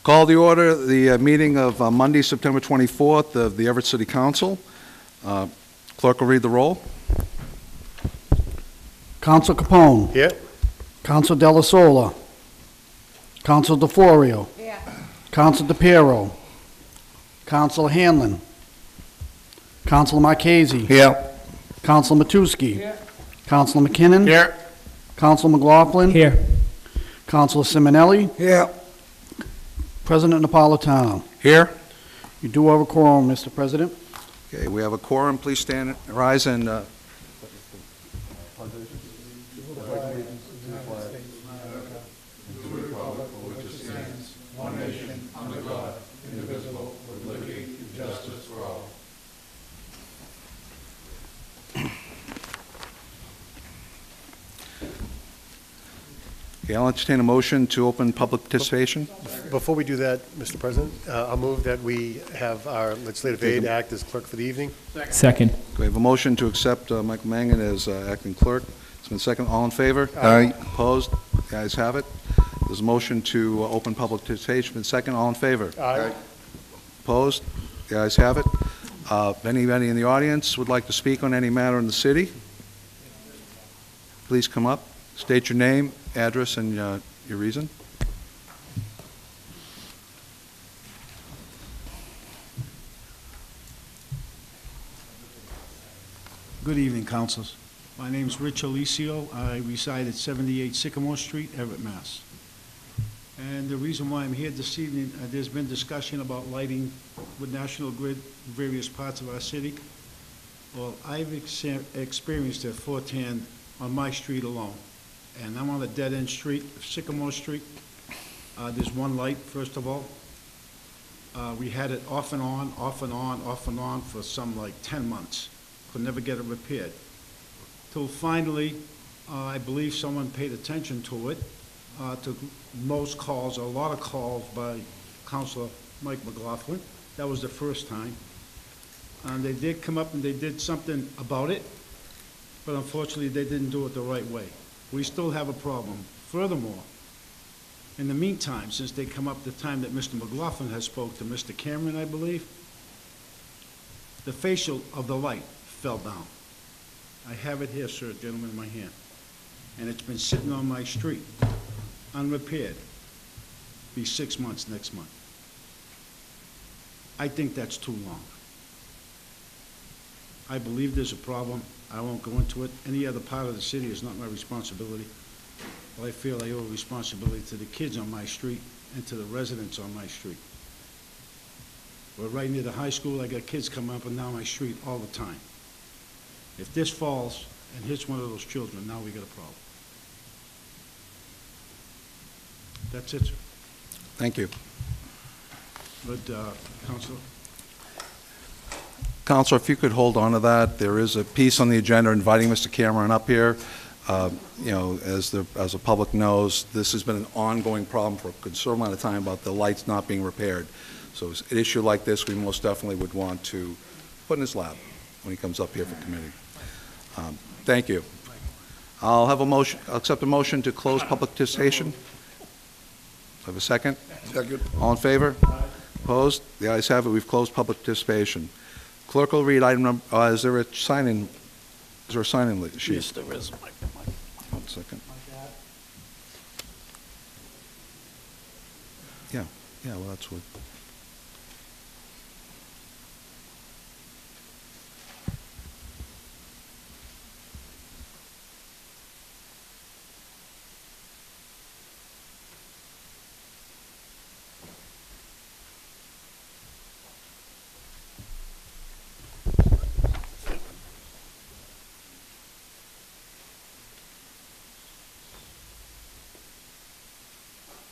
Call the order the meeting of Monday, September 24th of the Everett City Council. Clerk will read the roll. Council Capone. Here. Council Della Sola. Council DeFlorio. Yeah. Council DePiero. Council Hanlon. Council Marchese. Here. Council Matusky. Here. Council McKinnon. Here. Council McLaughlin. Here. Council Simonelli. Here. President Napolitano. Here. You do have a quorum, Mr. President. Okay, we have a quorum. Please rise and Okay, I'll entertain a motion to open public participation. Before we do that, Mr. President, I'll move that we have our legislative aide act as clerk for the evening. Second. We have a motion to accept Michael Mangan as acting clerk. It's been second. All in favor? Aye. Opposed? The ayes have it. There's a motion to open public participation. Been second. All in favor? Aye. Opposed? The ayes have it. If anybody in the audience would like to speak on any matter in the city, please come up. State your name, address, and your reason. Good evening, councils. My name's Rich Alicio. I reside at 78 Sycamore Street, Everett, Mass. And the reason why I'm here this evening, there's been discussion about lighting with National Grid in various parts of our city. Well, I've experienced it firsthand on my street alone. And I'm on a dead-end street, Sycamore Street. There's one light, first of all. We had it off and on, off and on, off and on for some like 10 months. Could never get it repaired. Till finally, I believe someone paid attention to it, to most calls, a lot of calls by Councilor Mike McLaughlin. That was the first time. And they did come up and they did something about it, but unfortunately they didn't do it the right way. We still have a problem. Furthermore, in the meantime, since they come up the time that Mr. McLaughlin has spoke to Mr. Cameron, I believe, the facial of the light fell down. I have it here, sir, gentlemen, in my hand. And it's been sitting on my street, unrepaired. Be 6 months next month. I think that's too long. I believe there's a problem. I won't go into it. Any other part of the city is not my responsibility. Well, I feel I owe a responsibility to the kids on my street and to the residents on my street. We're right near the high school. I got kids coming up and down my street all the time. If this falls and hits one of those children, now we got a problem. That's it, sir. Thank you. But, Councilor? Counselor, if you could hold on to that. There is a piece on the agenda inviting Mr. Cameron up here. You know, as the public knows, this has been an ongoing problem for a considerable amount of time about the lights not being repaired. So an issue like this, we most definitely would want to put in his lap when he comes up here for committee. Thank you. I'll have a motion. I'll accept a motion to close public participation. Have a second? Second. All in favor? Opposed? The ayes have it. We've closed public participation. Clerk will read item number. Is there a sign-in? Is there a sign-in sheet? Yes, there is. 1 second. Yeah. Well, that's what.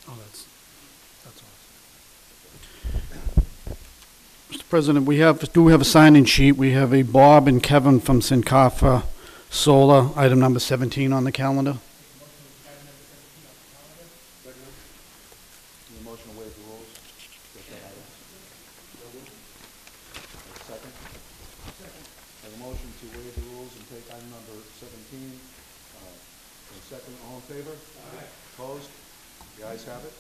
Oh, that's awesome. Mr. President, we do have a sign-in sheet. We have a Bob and Kevin from Sincafa Solar, item number 17 on the calendar. Motion to waive the rules. Second. A motion to waive the rules and take item number 17. Second, all in favor? Aye. Opposed? The ayes have it.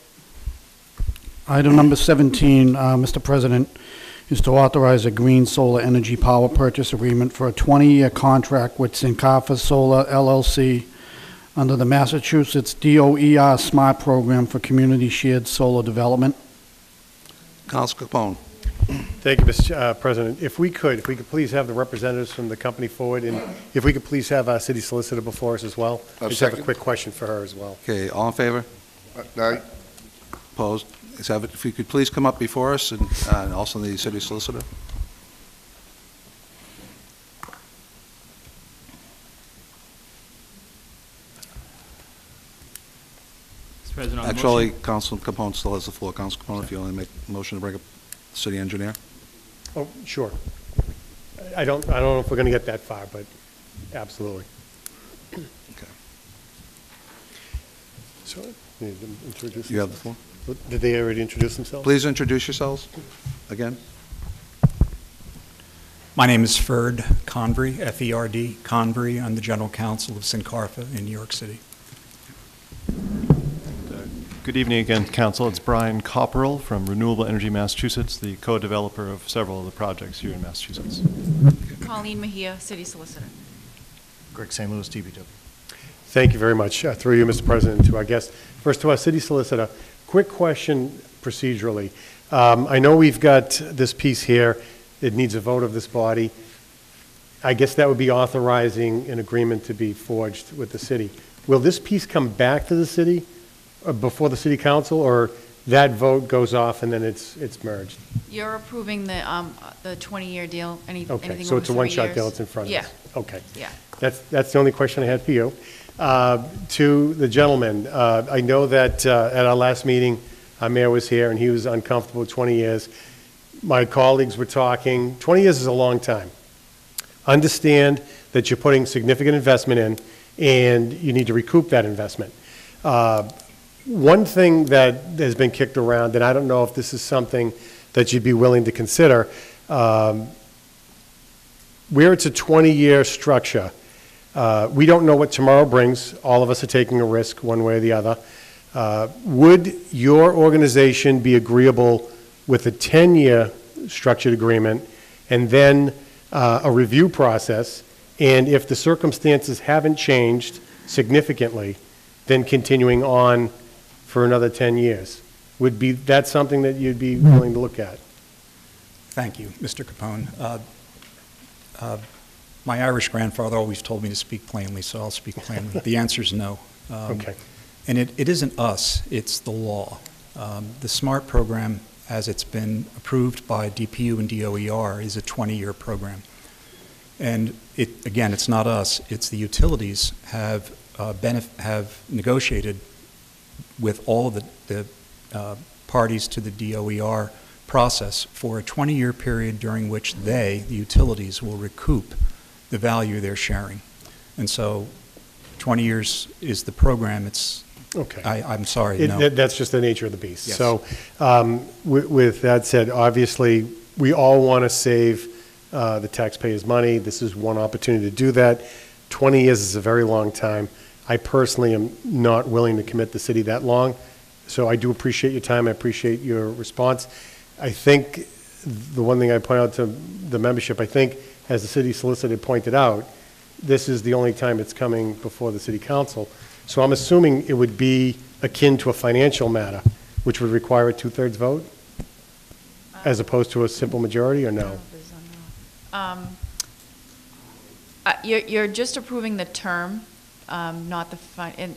Item number 17, Mr. President, is to authorize a green solar energy power purchase agreement for a 20-year contract with Sinkafa Solar LLC under the Massachusetts DOER SMART Program for Community Shared Solar Development. Counsel Capone. Thank you, Mr. President. If we could please have the representatives from the company forward, and if we could please have our city solicitor before us as well. I just have a second. quick question for her as well. Okay, all in favor? Aye. Opposed? Let's have it. If you could please come up before us, and also the city solicitor. Mr. President, on the Actually, motion- Counsel Capone still has the floor. Counsel Capone, if you want to make a motion to bring up the city engineer. Oh, sure. I don't know if we're going to get that far, but absolutely. Okay. So, you need to introduce You have the themselves? floor. Did they already introduce themselves? Please introduce yourselves again. My name is Ferd Convery, F-E-R-D, Convery. I'm the General Counsel of Sincarfa in New York City. Good evening again, Council. It's Brian Copperell from Renewable Energy Massachusetts, the co-developer of several of the projects here in Massachusetts. Colleen Mejia, City Solicitor. Greg St. Louis, DPW. Thank you very much. Through you, Mr. President, to our guests. First, to our city solicitor, quick question procedurally. I know we've got this piece here. It needs a vote of this body. I guess that would be authorizing an agreement to be forged with the city. Will this piece come back to the city before the city council, or that vote goes off and then it's merged? You're approving the 20-year deal, anything over 3 Okay, years? so it's a one-shot deal, it's in front of us? Yeah. Okay. Yeah. That's the only question I had for you. To the gentleman, I know that at our last meeting, our mayor was here and he was uncomfortable with 20 years. My colleagues were talking, 20 years is a long time. Understand that you're putting significant investment in and you need to recoup that investment. One thing that has been kicked around, and I don't know if this is something that you'd be willing to consider, where it's a 20-year structure, we don't know what tomorrow brings. All of us are taking a risk one way or the other. Would your organization be agreeable with a 10-year structured agreement and then a review process, and if the circumstances haven't changed significantly, then continuing on for another 10 years? Would be that something that you'd be willing to look at? Thank you, Mr. Capone. My Irish grandfather always told me to speak plainly, so I'll speak plainly. The answer is no. Okay. And it isn't us, it's the law. The SMART program, as it's been approved by DPU and DOER, is a 20-year program. And again, it's not us, it's the utilities have negotiated with all of the parties to the DOER process for a 20-year period during which the utilities, will recoup the value they're sharing. And so 20 years is the program. It's, Okay. I'm sorry, no. That's just the nature of the beast. Yes. So with that said, obviously, we all want to save the taxpayers' money. This is one opportunity to do that. 20 years is a very long time. I personally am not willing to commit the city that long, so I do appreciate your time. I appreciate your response. I think the one thing I point out to the membership, I think, as the city solicitor pointed out, this is the only time it's coming before the city council. So I'm assuming it would be akin to a financial matter, which would require a 2/3 vote, as opposed to a simple majority, or no? You're just approving the term, not the,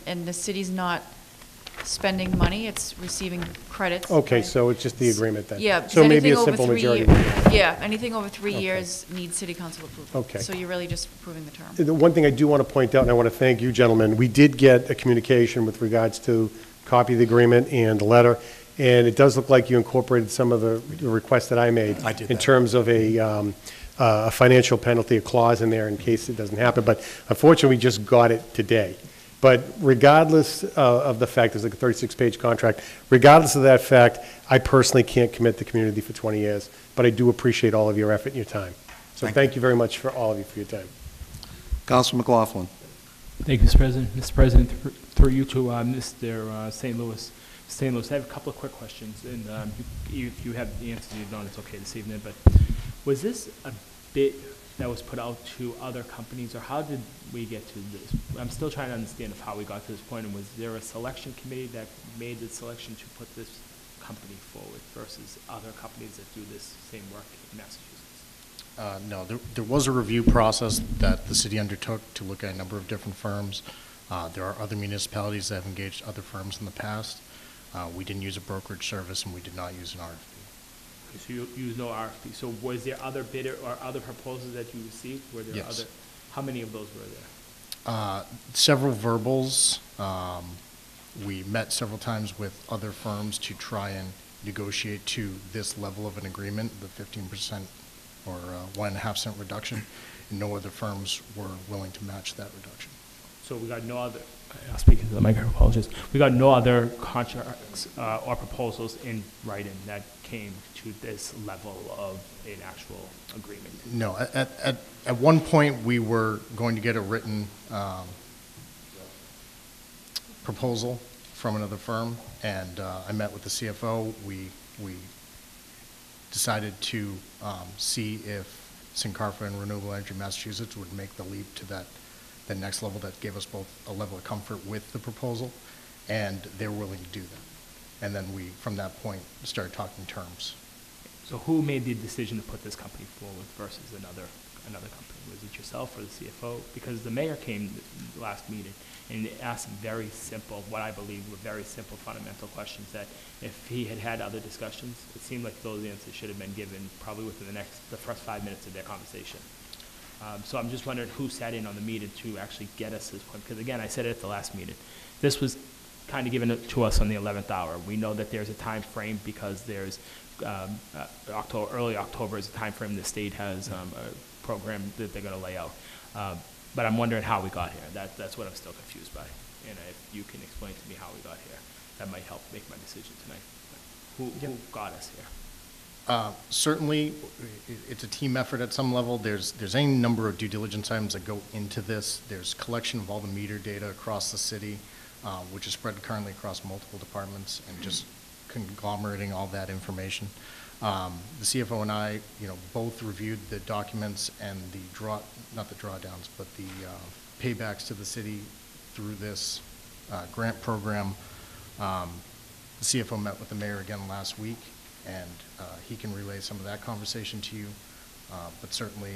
and the city's not spending money, it's receiving credits. Okay, so it's just the agreement then? Yeah. because So maybe a anything over simple 3 majority. years- Yeah, anything over 3 Okay. years needs city council approval. Okay. So you're really just approving the term. The one thing I do want to point out, and I want to thank you, gentlemen, we did get a communication with regards to copy of the agreement and the letter, and it does look like you incorporated some of the requests that I made. I did In that. terms of a financial penalty, a clause in there in case it doesn't happen, but unfortunately, we just got it today. But regardless of the fact, there's like a 36-page contract, regardless of that fact, I personally can't commit the community for 20 years, but I do appreciate all of your effort and your time. So thank you very much for all of you for your time. Counsel McLaughlin. Thank you, Mr. President. Mr. President, through you to Mr. St. Louis. St. Louis, I have a couple of quick questions, and if you have the answers, you don't, it's okay this evening, but was this a bid that was put out to other companies, or how did we get to this? I'm still trying to understand of how we got to this point, and was there a selection committee that made the selection to put this company forward versus other companies that do this same work in Massachusetts? No, there was a review process that the city undertook to look at a number of different firms. There are other municipalities that have engaged other firms in the past. We didn't use a brokerage service, and we did not use an RFP. Okay, so you used no RFP. So was there other bidder or other proposals that you received? Were there Yes. other? How many of those were there? Several verbals. We met several times with other firms to try and negotiate to this level of an agreement, the 15% or 1.5 cent reduction, and no other firms were willing to match that reduction. So we got no other, I'll speak into the microphone, apologies. We got no other contracts or proposals in writing that came to this level of an actual agreement? No, at one point, we were going to get a written proposal from another firm, and I met with the CFO. We decided to see if Sincarfa and Renewable Energy Massachusetts would make the leap to the next level that gave us both a level of comfort with the proposal, and they were willing to do that. And then we, from that point, started talking terms. So who made the decision to put this company forward versus another company? Was it yourself or the CFO? Because the mayor came last meeting and asked very simple, what I believe were very simple fundamental questions that if he had had other discussions, it seemed like those answers should have been given probably within the first 5 minutes of their conversation. So I'm just wondering who sat in on the meeting to actually get us this point. Because again, I said it at the last meeting. This was kind of given to us on the 11th hour. We know that there's a time frame because there's early October is the time frame the state has a program that they're going to lay out. But I'm wondering how we got here. That's what I'm still confused by. And if you can explain to me how we got here, that might help make my decision tonight. Who got us here? Certainly, it's a team effort at some level. There's any number of due diligence items that go into this. There's collection of all the meter data across the city, which is spread currently across multiple departments, and just conglomerating all that information. The CFO and I, both reviewed the documents and not the drawdowns, but the paybacks to the city through this grant program. The CFO met with the mayor again last week, and he can relay some of that conversation to you. But certainly,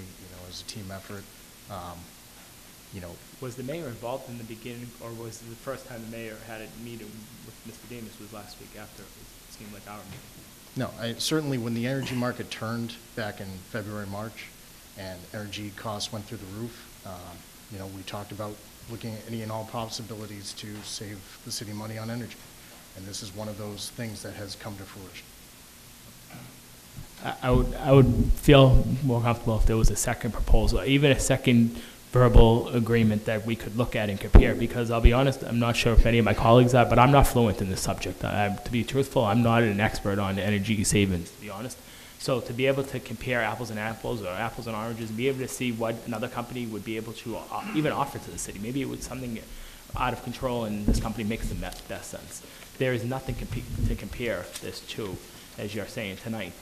as a team effort, Was the mayor involved in the beginning, or was it the first time the mayor had a meeting with Mr. Davis was last week after it seemed like our meeting? No, certainly when the energy market turned back in February, March, and energy costs went through the roof, we talked about looking at any and all possibilities to save the city money on energy. And this is one of those things that has come to fruition. I would feel more comfortable if there was a second proposal, even a second verbal agreement that we could look at and compare, because I'll be honest, I'm not sure if any of my colleagues are, but I'm not fluent in this subject. To be truthful, I'm not an expert on energy savings, to be honest. So to be able to compare apples and apples or apples and oranges and be able to see what another company would be able to even offer to the city, maybe it was something out of control and this company makes the best sense. There is nothing to compare this to, as you're saying tonight,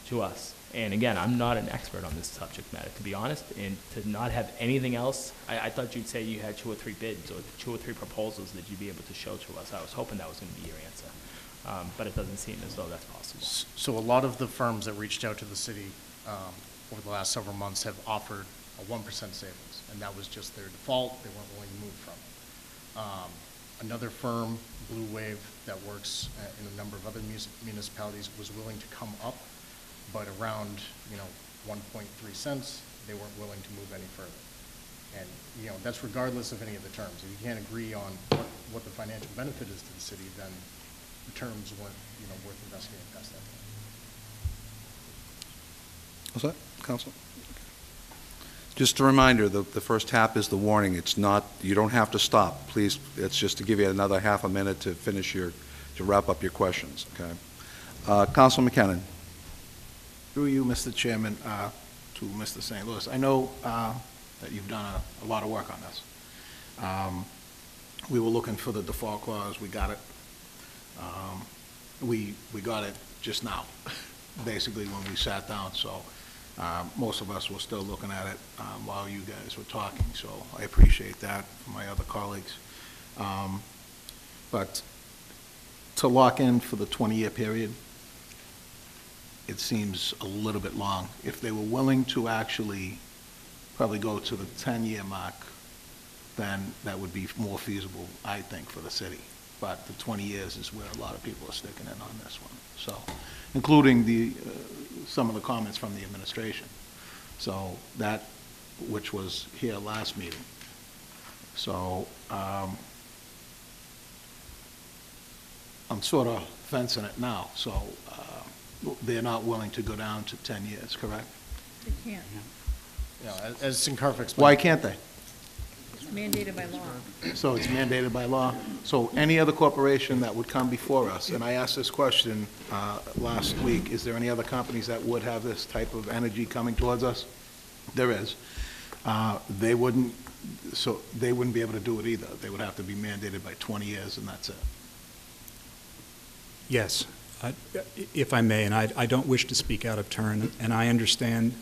to us. And again, I'm not an expert on this subject matter, to be honest, and to not have anything else, I thought you'd say you had 2 or 3 bids or 2 or 3 proposals that you'd be able to show to us. I was hoping that was going to be your answer, but it doesn't seem as though that's possible. So a lot of the firms that reached out to the city over the last several months have offered a 1% savings, and that was just their default. They weren't willing to move from it. Another firm, Blue Wave, that works in a number of other municipalities, was willing to come up, but around 1.3 cents, they weren't willing to move any further. And that's regardless of any of the terms. If you can't agree on what the financial benefit is to the city, then the terms weren't worth investigating past that point. What's that, Council? Just a reminder, the first tap is the warning. It's not, you don't have to stop. Please, it's just to give you another half a minute to finish to wrap up your questions, okay? Council McKinnon. Through you, Mr. Chairman, to Mr. St. Louis. I know that you've done a lot of work on this. We were looking for the default clause. We got it. We got it just now, basically, when we sat down, so most of us were still looking at it while you guys were talking, so I appreciate that from my other colleagues. But to lock in for the 20-year period, it seems a little bit long. If they were willing to actually probably go to the 10-year mark, then that would be more feasible, I think, for the city. But the 20 years is where a lot of people are sticking in on this one, so, including the, some of the comments from the administration. So that, which was here last meeting. So, I'm sort of fencing it now, so they're not willing to go down to 10 years, correct? They can't. You know, as Sincarfa explained. Why can't they? It's mandated by law. So it's mandated by law. So any other corporation that would come before us, and I asked this question last week, is there any other companies that would have this type of energy coming towards us? There is. They wouldn't, so they wouldn't be able to do it either. They would have to be mandated by 20 years, and that's it. Yes, if I may, and I don't wish to speak out of turn, and I understand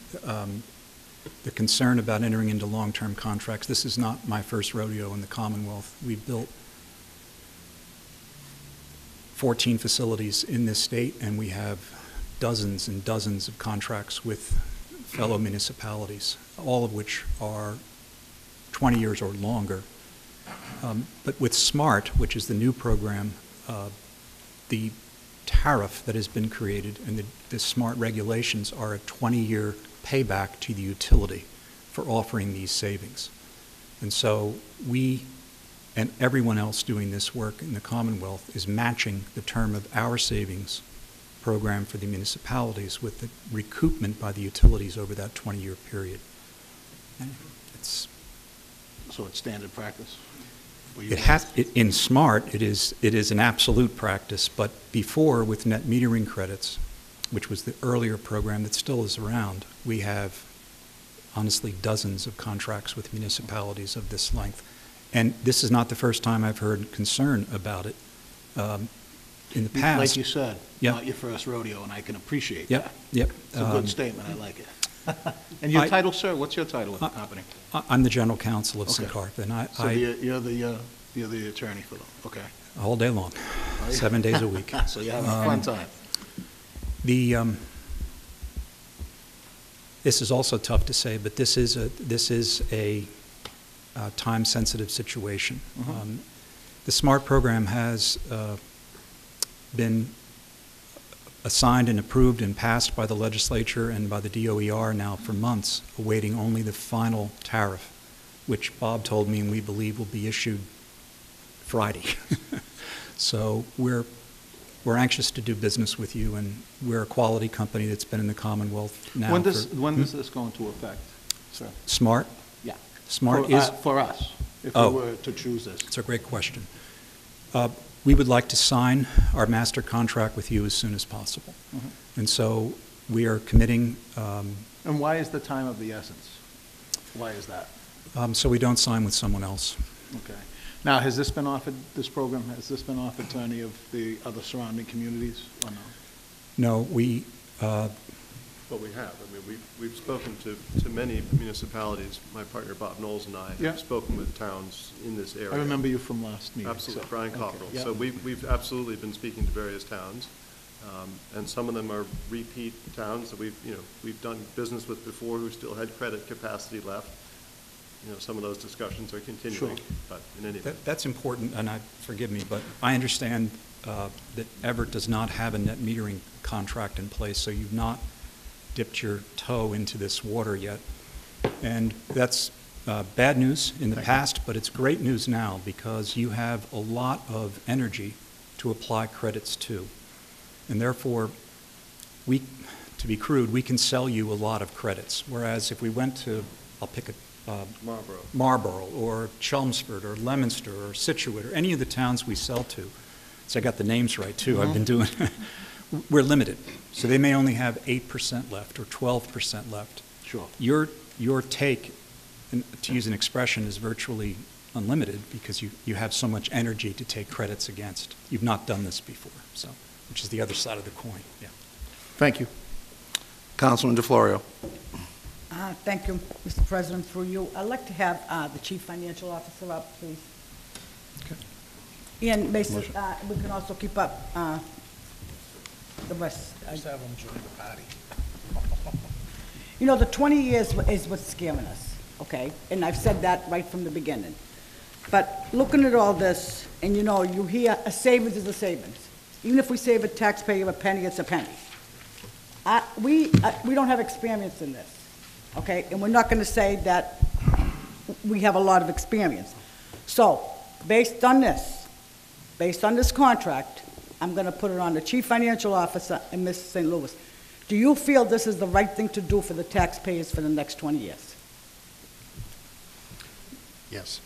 the concern about entering into long-term contracts. This is not my first rodeo in the Commonwealth. We've built 14 facilities in this state, and we have dozens and dozens of contracts with fellow municipalities, all of which are 20 years or longer. But with SMART, which is the new program, the tariff that has been created and the SMART regulations are a 20-year payback to the utility for offering these savings. And so we and everyone else doing this work in the Commonwealth is matching the term of our savings program for the municipalities with the recoupment by the utilities over that 20-year period. And it's So it's standard practice? in SMART, it is an absolute practice, but before, with net metering credits, which was the earlier program that still is around, we have honestly dozens of contracts with municipalities of this length. And this is not the first time I've heard concern about it. In the past, Like you said, Yeah. not your first rodeo, and I can appreciate Yep, that. yep. It's a good statement, I like it. And your title, sir, what's your title with the company? I'm the general counsel of Okay. Sincarfa, and So you're the attorney for them, okay. all day long, Oh, yeah. 7 days a week. So you're having a fun time. This is also tough to say, but this is a time-sensitive situation. The SMART program has been assigned and approved and passed by the legislature and by the DOER now for months, awaiting only the final tariff, which Bob told me and we believe will be issued Friday. So we're anxious to do business with you, and we're a quality company that's been in the Commonwealth now. When does this go into effect, sir? SMART? Yeah. SMART For, is... for us, if we Oh. were to choose this. It's a great question. We would like to sign our master contract with you as soon as possible. And so we are committing, And why is the time of the essence? Why is that? so we don't sign with someone else. Okay. Now, has this been offered, this program, has this been offered to any of the other surrounding communities, or no? No, we, Well, we have. I mean, we've spoken to many municipalities. My partner Bob Knowles and I Yeah. have spoken with towns in this area. I remember you from last meeting. Absolutely, so- Brian okay, Cockrell. yeah. So we've absolutely been speaking to various towns, and some of them are repeat towns that we've done business with before who still had credit capacity left. Some of those discussions are continuing, Sure. but in any event. that's important, and forgive me, but I understand that Everett does not have a net metering contract in place, so you've not dipped your toe into this water yet. And that's bad news in the past, but it's great news now because you have a lot of energy to apply credits to. And therefore, to be crude, we can sell you a lot of credits. Whereas if we went to, I'll pick a Marlborough or Chelmsford or Leominster or Scituate or any of the towns we sell to. So I got the names right too. I've been doing, we're limited. So they may only have 8% left or 12% left. Sure. Your take, and to use an expression, is virtually unlimited because you have so much energy to take credits against. You've not done this before, so, which is the other side of the coin, yeah. Thank you. Councilman DeFlorio. Thank you, Mr. President, through you. I'd like to have the Chief Financial Officer up, please. Okay. And basically, we can also keep up the rest. Just have them join the party. You know, the 20 years is what's scaring us, okay? And I've said that right from the beginning. But looking at all this, and you know, you hear a savings is a savings. Even if we save a taxpayer a penny, it's a penny. We don't have experience in this, okay? And we're not going to say that we have a lot of experience. So, based on this contract, I'm going to put it on the Chief Financial Officer and Mr. St. Louis. Do you feel this is the right thing to do for the taxpayers for the next 20 years? Yes.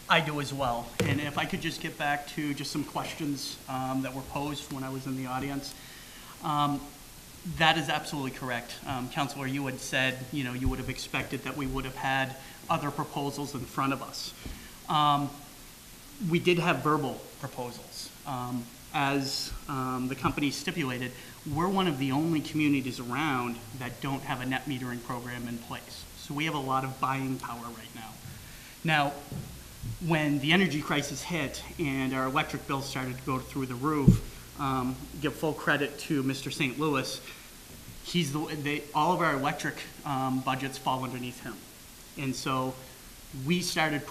I do as well. And if I could just get back to just some questions that were posed when I was in the audience. That is absolutely correct. Councilor, you had said, you know, you would have expected that we would have had other proposals in front of us. We did have verbal proposals. As the company stipulated, we're one of the only communities around that don't have a net metering program in place. So we have a lot of buying power right now. Now, when the energy crisis hit and our electric bills started to go through the roof, give full credit to Mr. St. Louis, all of our electric budgets fall underneath him. And so we started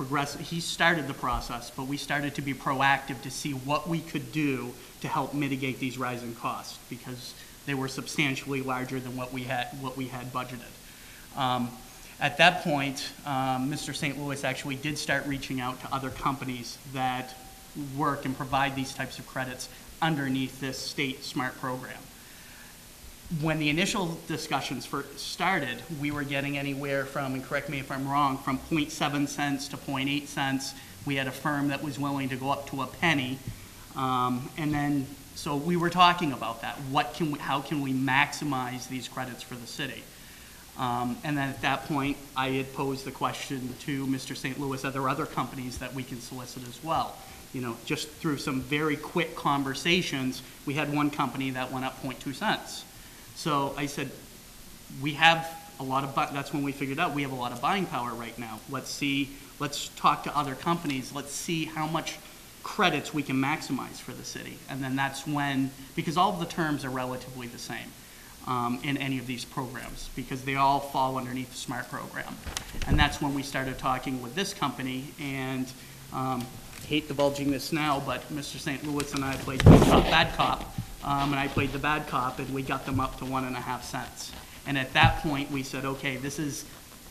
he started the process, but we started to be proactive to see what we could do to help mitigate these rising costs because they were substantially larger than what we had budgeted. At that point, Mr. St. Louis actually did start reaching out to other companies that work and provide these types of credits underneath this state SMART program. When the initial discussions first started, we were getting anywhere from, and correct me if I'm wrong, from 0.7 cents to 0.8 cents. We had a firm that was willing to go up to a penny. And then, so we were talking about that. How can we maximize these credits for the city? And then at that point, I had posed the question to Mr. St. Louis, are there other companies that we can solicit as well? You know, just through some very quick conversations, we had one company that went up 0.2 cents. So I said, we have a lot of, that's when we figured out we have a lot of buying power right now. Let's talk to other companies. Let's see how much credits we can maximize for the city. And then that's when, because all of the terms are relatively the same in any of these programs, because they all fall underneath the SMART program. And that's when we started talking with this company, and hate divulging this now, but Mr. St. Louis and I played bad cop, and I played the bad cop, and we got them up to 1.5 cents. And at that point, we said, okay, this is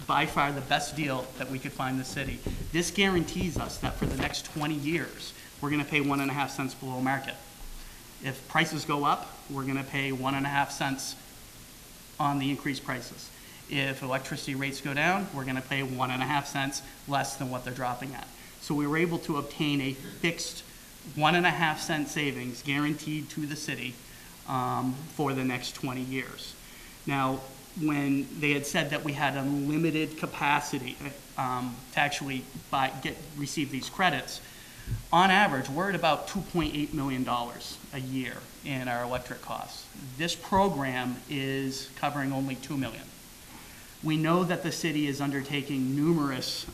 by far the best deal that we could find in the city. This guarantees us that for the next 20 years, we're gonna pay 1.5 cents below market. If prices go up, we're gonna pay 1.5 cents on the increased prices. If electricity rates go down, we're gonna pay 1.5 cents less than what they're dropping at. So we were able to obtain a fixed 1.5 cent savings guaranteed to the city for the next 20 years. Now, when they had said that we had unlimited capacity to actually receive these credits, on average, we're at about $2.8 million a year in our electric costs. This program is covering only $2 million. We know that the city is undertaking numerous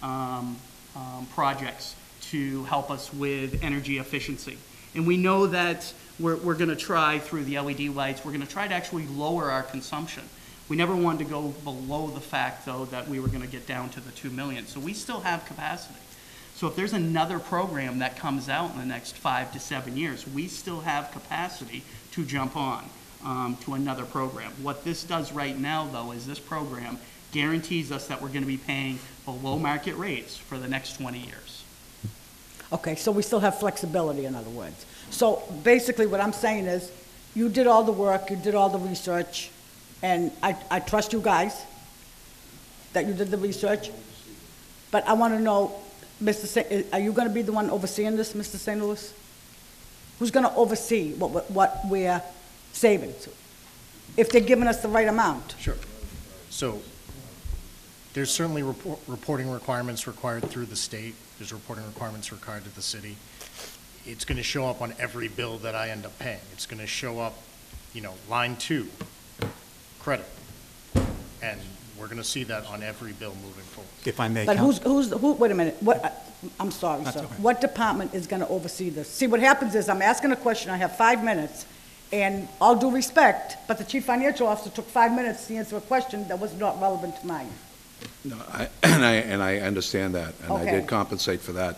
projects to help us with energy efficiency. And we know that we're gonna try through the LED lights, we're gonna try to actually lower our consumption. We never wanted to go below the fact, though, that we were gonna get down to the 2 million. So we still have capacity. So if there's another program that comes out in the next 5 to 7 years, we still have capacity to jump on to another program. What this does right now, though, is this program guarantees us that we're gonna be paying below market rates for the next 20 years. Okay, so we still have flexibility, in other words. So basically what I'm saying is, you did all the work, you did all the research, and I trust you guys that you did the research. But I want to know, are you going to be the one overseeing this, Mr. St. Louis? Who's going to oversee what we're saving, if they're giving us the right amount? Sure. So there's certainly reporting requirements required through the state. there's reporting requirements required to the city. It's going to show up on every bill that I end up paying. It's going to show up, line 2, credit. And we're going to see that on every bill moving forward. If I may, But Counsel. wait a minute, I'm sorry, That's sir. okay. What department is gonna oversee this? See, what happens is, I'm asking a question, I have 5 minutes, and all due respect, but the chief financial officer took 5 minutes to answer a question that was not relevant to mine. No, and I understand that, and I Okay. did compensate for that,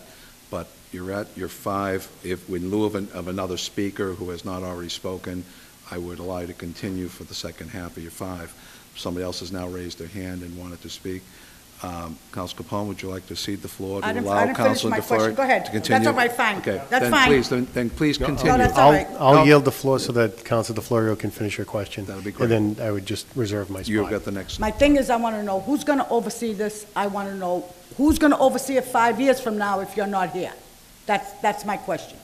but you're at your 5. If, in lieu of another speaker who has not already spoken, I would allow you to continue for the second half of your 5. Somebody else has now raised their hand and wanted to speak. Counsel Capone, would you like to cede the floor to I didn't allow finish Counsel my Defer question. Go ahead. to continue? That's all right, fine. Okay, That's then fine. please, then please continue. that's all right. I'll yield the floor so that Counsel DeFlorio can finish your question. That'd be great. And then I would just reserve my spot. You've got the next. My thing is, I wanna know who's gonna oversee this, I wanna know who's gonna oversee it 5 years from now if you're not here. That's my question,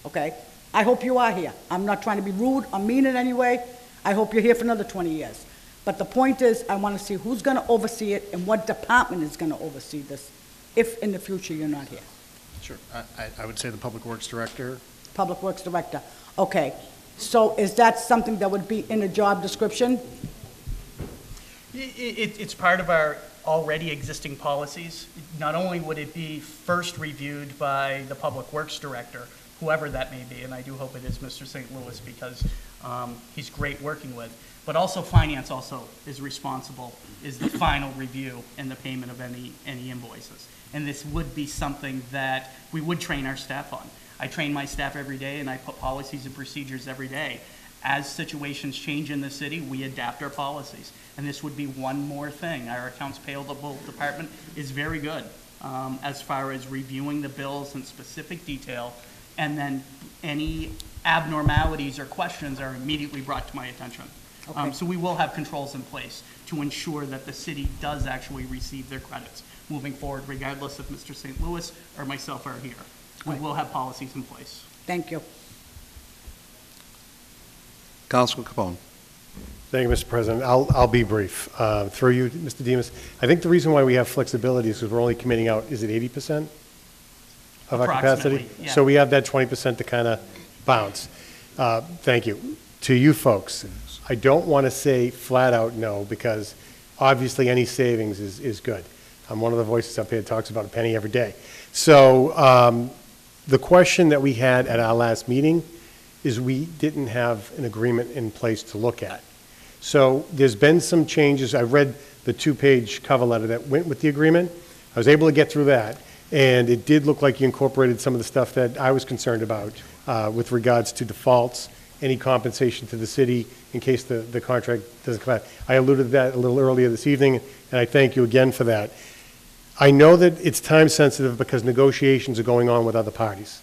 okay? I hope you are here. I'm not trying to be rude or mean in any way. I hope you're here for another 20 years. But the point is, I want to see who's going to oversee it and what department is going to oversee this if in the future you're not here. Sure. I would say the Public Works Director. Public Works Director. Okay. So is that something that would be in a job description? It's part of our already existing policies. Not only would it be first reviewed by the Public Works Director, whoever that may be, and I do hope it is Mr. St. Louis because he's great working with, but also Finance also is responsible, is the final review and the payment of any invoices. And this would be something that we would train our staff on. I train my staff every day and I put policies and procedures every day. As situations change in the city, we adapt our policies. And this would be one more thing. Our accounts payable department is very good as far as reviewing the bills in specific detail, and then any abnormalities or questions are immediately brought to my attention. Okay. So we will have controls in place to ensure that the city does actually receive their credits moving forward, regardless if Mr. St. Louis or myself are here. We will have policies in place. Thank you. Counsel Capone. Thank you, Mr. President. I'll be brief. Through you, Mr. Demas, I think the reason why we have flexibility is because we're only committing out, is it 80% of our capacity? Approximately, yeah. So we have that 20% to kind of bounce. Thank you. To you folks, I don't want to say flat out no, because obviously any savings is good. I'm one of the voices up here that talks about a penny every day. So the question that we had at our last meeting is we didn't have an agreement in place to look at. So there's been some changes. I read the 2-page cover letter that went with the agreement. I was able to get through that, and it did look like you incorporated some of the stuff that I was concerned about with regards to defaults, any compensation to the city in case the contract doesn't come out. I alluded to that a little earlier this evening, and I thank you again for that. I know that it's time sensitive because negotiations are going on with other parties,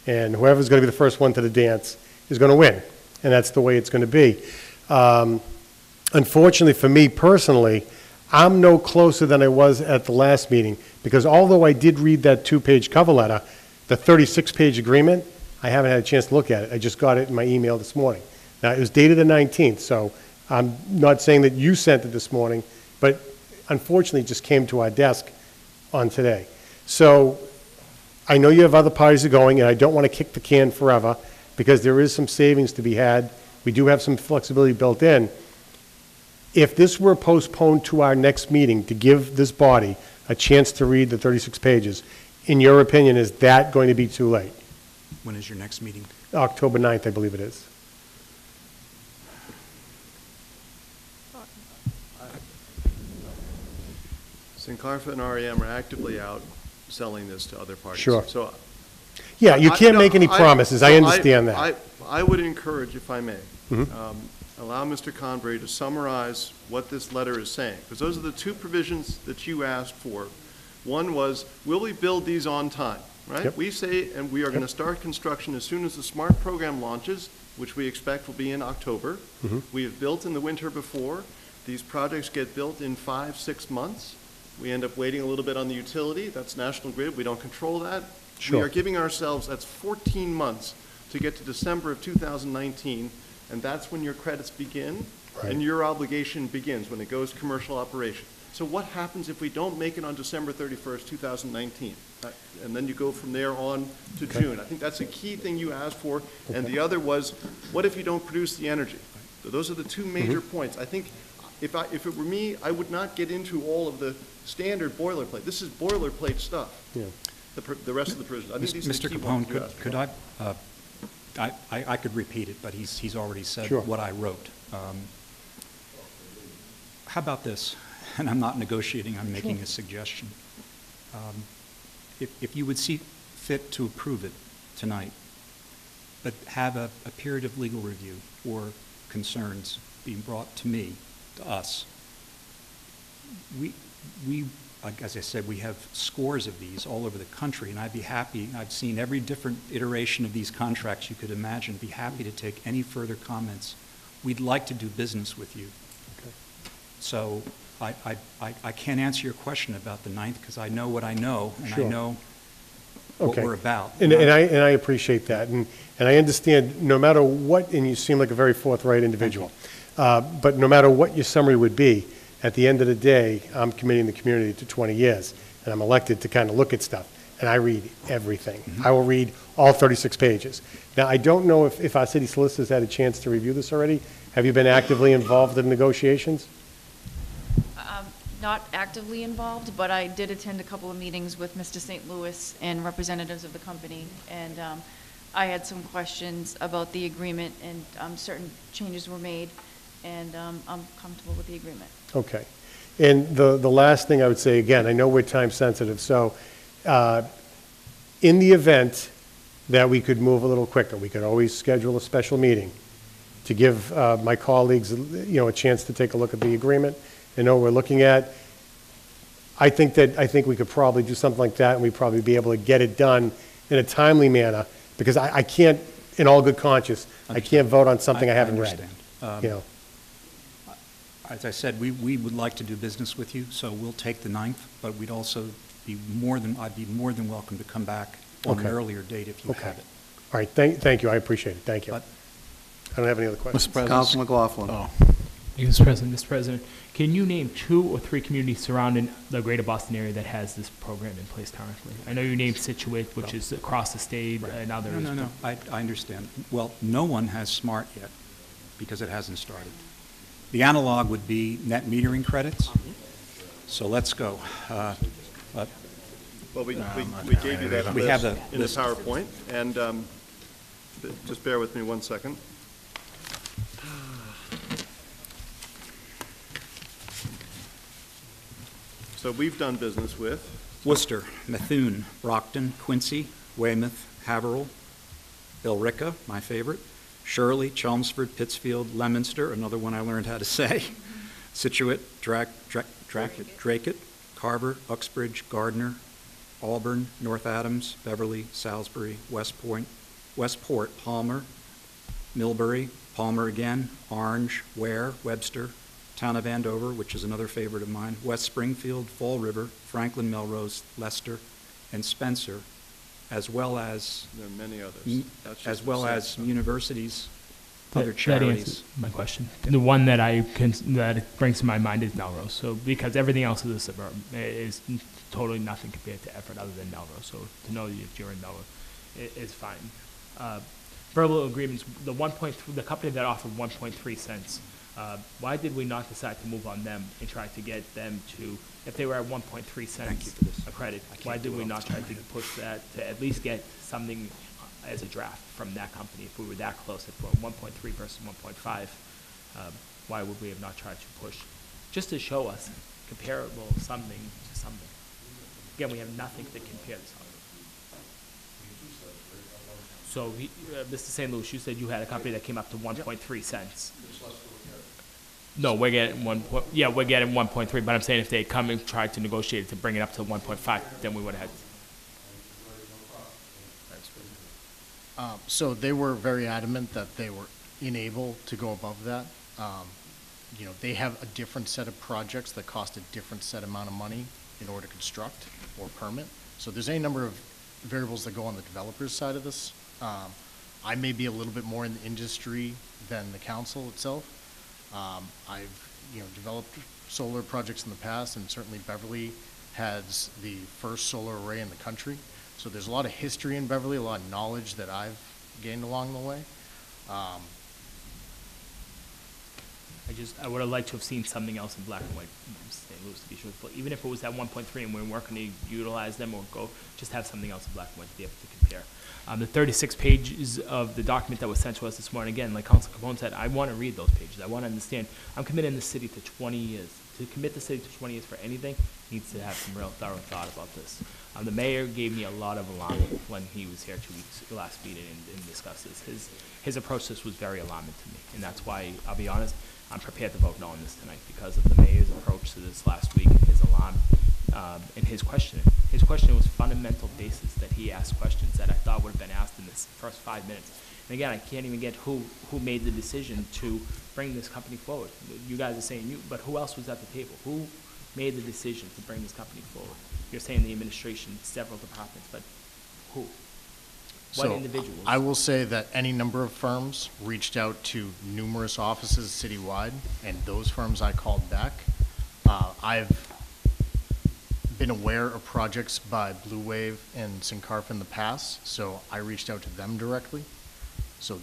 and whoever's going to be the first one to the dance is going to win, and that's the way it's going to be. Unfortunately for me personally, I'm no closer than I was at the last meeting, because although I did read that 2-page cover letter, the 36-page agreement, I haven't had a chance to look at it. I just got it in my email this morning. Now, it was dated the 19th, so I'm not saying that you sent it this morning, but unfortunately it just came to our desk on today. So I know you have other parties that are going, and I don't want to kick the can forever, because there is some savings to be had. We do have some flexibility built in. If this were postponed to our next meeting to give this body a chance to read the 36 pages, in your opinion, is that going to be too late? When is your next meeting? October 9th, I believe it is. Sincarfa and REM are actively out selling this to other parties. Sure. So Yeah, you can't make any promises. I so understand that. I would encourage, if I may, Mhm. allow Mr. Convery to summarize what this letter is saying, because those are the two provisions that you asked for. One was, will we build these on time, right? Yep. We say, and we are going to start construction as soon as the SMART program launches, which we expect will be in October. Mhm. We have built in the winter before. These projects get built in 5-6 months. We end up waiting a little bit on the utility. That's National Grid. We don't control that. Sure. We are giving ourselves, that's 14 months to get to December of 2019, and that's when your credits begin, Right. and your obligation begins, when it goes commercial operation. So what happens if we don't make it on December 31st, 2019? And then you go from there on to June. I think that's a key thing you asked for. And the other was, what if you don't produce the energy? So those are the two major points. I think if it were me, I would not get into all of the standard boilerplate. This is boilerplate stuff. Yeah. The rest of the provisions. I think these are the Mr. key ones Capone, you asked for. could I could repeat it, but he's already said Sure. what I wrote. How about this? And I'm not negotiating, I'm making a suggestion. If you would see fit to approve it tonight, but have a period of legal review or concerns being brought to me, to us, we, like as I said, we have scores of these all over the country, and I'd be happy, I've seen every different iteration of these contracts you could imagine, be happy to take any further comments. We'd like to do business with you. Okay. So I can't answer your question about the 9th because I know what I know, and I Sure. know what Okay. we're about. And I appreciate that, and I understand, no matter what, and you seem like a very forthright individual, but no matter what your summary would be, at the end of the day, I'm committing the community to 20 years, and I'm elected to kind of look at stuff, and I read everything. I will read all 36 pages. Now, I don't know if our city solicitor's had a chance to review this already. Have you been actively involved in negotiations? Not actively involved, but I did attend a couple of meetings with Mr. St. Louis and representatives of the company, and I had some questions about the agreement, and certain changes were made, and I'm comfortable with the agreement. Okay. And the last thing I would say, again, I know we're time sensitive, so in the event that we could move a little quicker, we could always schedule a special meeting to give my colleagues, a chance to take a look at the agreement and know what we're looking at. I think we could probably do something like that, and we'd probably be able to get it done in a timely manner, because I can't, in all good conscience, I can't vote on something I haven't read. understand. As I said, we would like to do business with you, so we'll take the 9th, but we'd also I'd be more than welcome to come back on an Okay. earlier date if you Okay. have it. All right, thank you, I appreciate it, thank you. But- I don't have any other questions. Mr. President. Council McLaughlin. Mr. President, can you name 2 or 3 communities surrounding the greater Boston area that has this program in place currently? I know you named Situate, which is across the state, and others. No, I understand. Well, no one has SMART yet, because it hasn't started. The analog would be net metering credits, so let's go. Well, we gave you that We have list the in the list. PowerPoint, and just bear with me 1 second. So we've done business with, Worcester, Methuen, Brockton, Quincy, Weymouth, Haverhill, Billerica, my favorite, Shirley, Chelmsford, Pittsfield, Leominster, another one I learned how to say, Situate, Dracut, Carver, Uxbridge, Gardner, Auburn, North Adams, Beverly, Salisbury, Westport, Palmer, Millbury, Palmer again, Orange, Ware, Webster, Town of Andover, which is another favorite of mine, West Springfield, Fall River, Franklin, Melrose, Leicester, and Spencer, as well as there are many others. That's just as well the as stuff. universities, That- other That charities. answers my question. The one that that brings to my mind is Melrose. So because everything else is a suburb, is totally nothing compared to effort other than Melrose. So to know that you're in Melrose is fine. Verbal agreements. The company that offered 1.3 cents. Why did we not decide to move on them and try to get them to, if they were at 1.3 cents for this. a credit, I can't why did do it we off not the try top to of my head. push that to at least get something as a draft from that company? If we were that close, if we're 1.3 versus 1.5, why would we have not tried to push? Just to show us comparable something to something. Again, we have nothing to compare this on. So, Mr. St. Louis, you said you had a company that came up to 1.3 cents. No, we're getting we're getting 1.3, but I'm saying if they had come and tried to negotiate it to bring it up to 1.5, then we would have had. So they were very adamant that they were unable to go above that. They have a different set of projects that cost a different set amount of money in order to construct or permit. So there's any number of variables that go on the developer's side of this. I may be a little bit more in the industry than the council itself. I've developed solar projects in the past, and certainly Beverly has the first solar array in the country. So there's a lot of history in Beverly, a lot of knowledge that I've gained along the way. I would have liked to have seen something else in black and white, St. Louis, to be truthful. Even if it was at 1.3 and we weren't going to utilize them or go, just have something else in black and white to be able to compare. The 36 pages of the document that was sent to us this morning, again, like Council Capone said, I want to read those pages. I want to understand. I'm committing the city to 20 years. To commit the city to 20 years for anything, needs to have some real thorough thought about this. The mayor gave me a lot of alarm when he was here last meeting and discussed this. His approach to this was very alarming to me, and that's why, I'll be honest, I'm prepared to vote no on this tonight because of the mayor's approach to this last week and his alarm and his questioning. His questioning was fundamental basis that he asked questions that I thought would have been asked in this first 5 minutes. And again, I can't even get who made the decision to bring this company forward. You guys are saying you, but who else was at the table? Who made the decision to bring this company forward? You're saying the administration, several departments, but who? What individuals? I will say that any number of firms reached out to numerous offices citywide, and those firms I called back. I've been aware of projects by Blue Wave and Sincarfa in the past, so I reached out to them directly. So,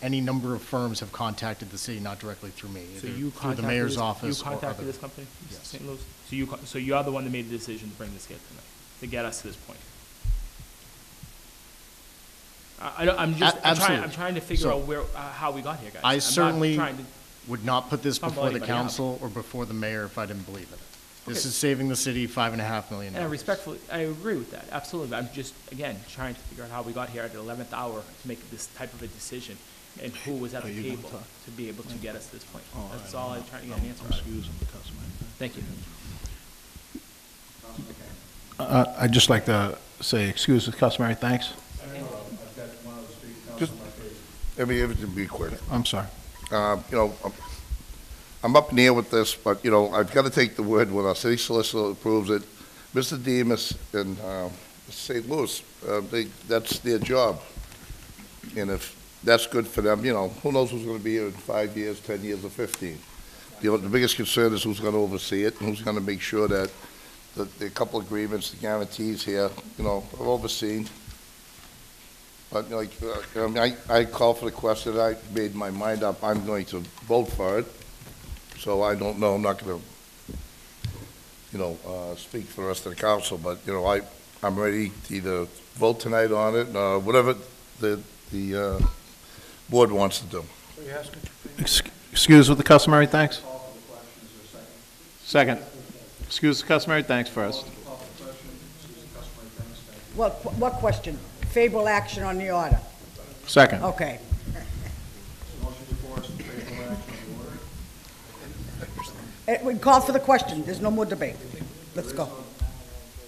any number of firms have contacted the city, not directly through me, So either you through the mayor's office You or contacted other. this company, Yes. St. Louis? So you are the one that made the decision to bring this here tonight, to get us to this point? Absolutely. I'm trying to figure So, out how we got here, guys. I I'm not certainly trying to- would not put this Don't before blow the anybody out. council or before the mayor if I didn't believe in it. This Okay. is saving the city $5.5 million. And I agree with that, absolutely. I'm just, again, trying to figure out how we got here at the 11th hour to make this type of a decision, and who was at the table to be able to get us to this point. That's all I'm trying to get an answer out of. Thank you. I'd just like to say, excuse the customary thanks. Let me be quick. I'm sorry. I'm up in the air with this, but, I've got to take the word when our city solicitor approves it. Mr. Demas and St. Louis, that's their job. And if that's good for them, who knows who's going to be here in 5 years, 10 years, or 15. The biggest concern is who's going to oversee it, and who's going to make sure that the couple agreements, the guarantees here, are overseen. But I called for the question, I made my mind up, I'm going to vote for it. So I don't know, I'm not going to, speak for the rest of the council, but, I'm ready to either vote tonight on it, whatever the board wants to do. Excuse with the customary thanks? Second. Excuse the customary thanks first. What question? Favorable action on the order? Second. Okay. We called for the question, there's no more debate. Let's go.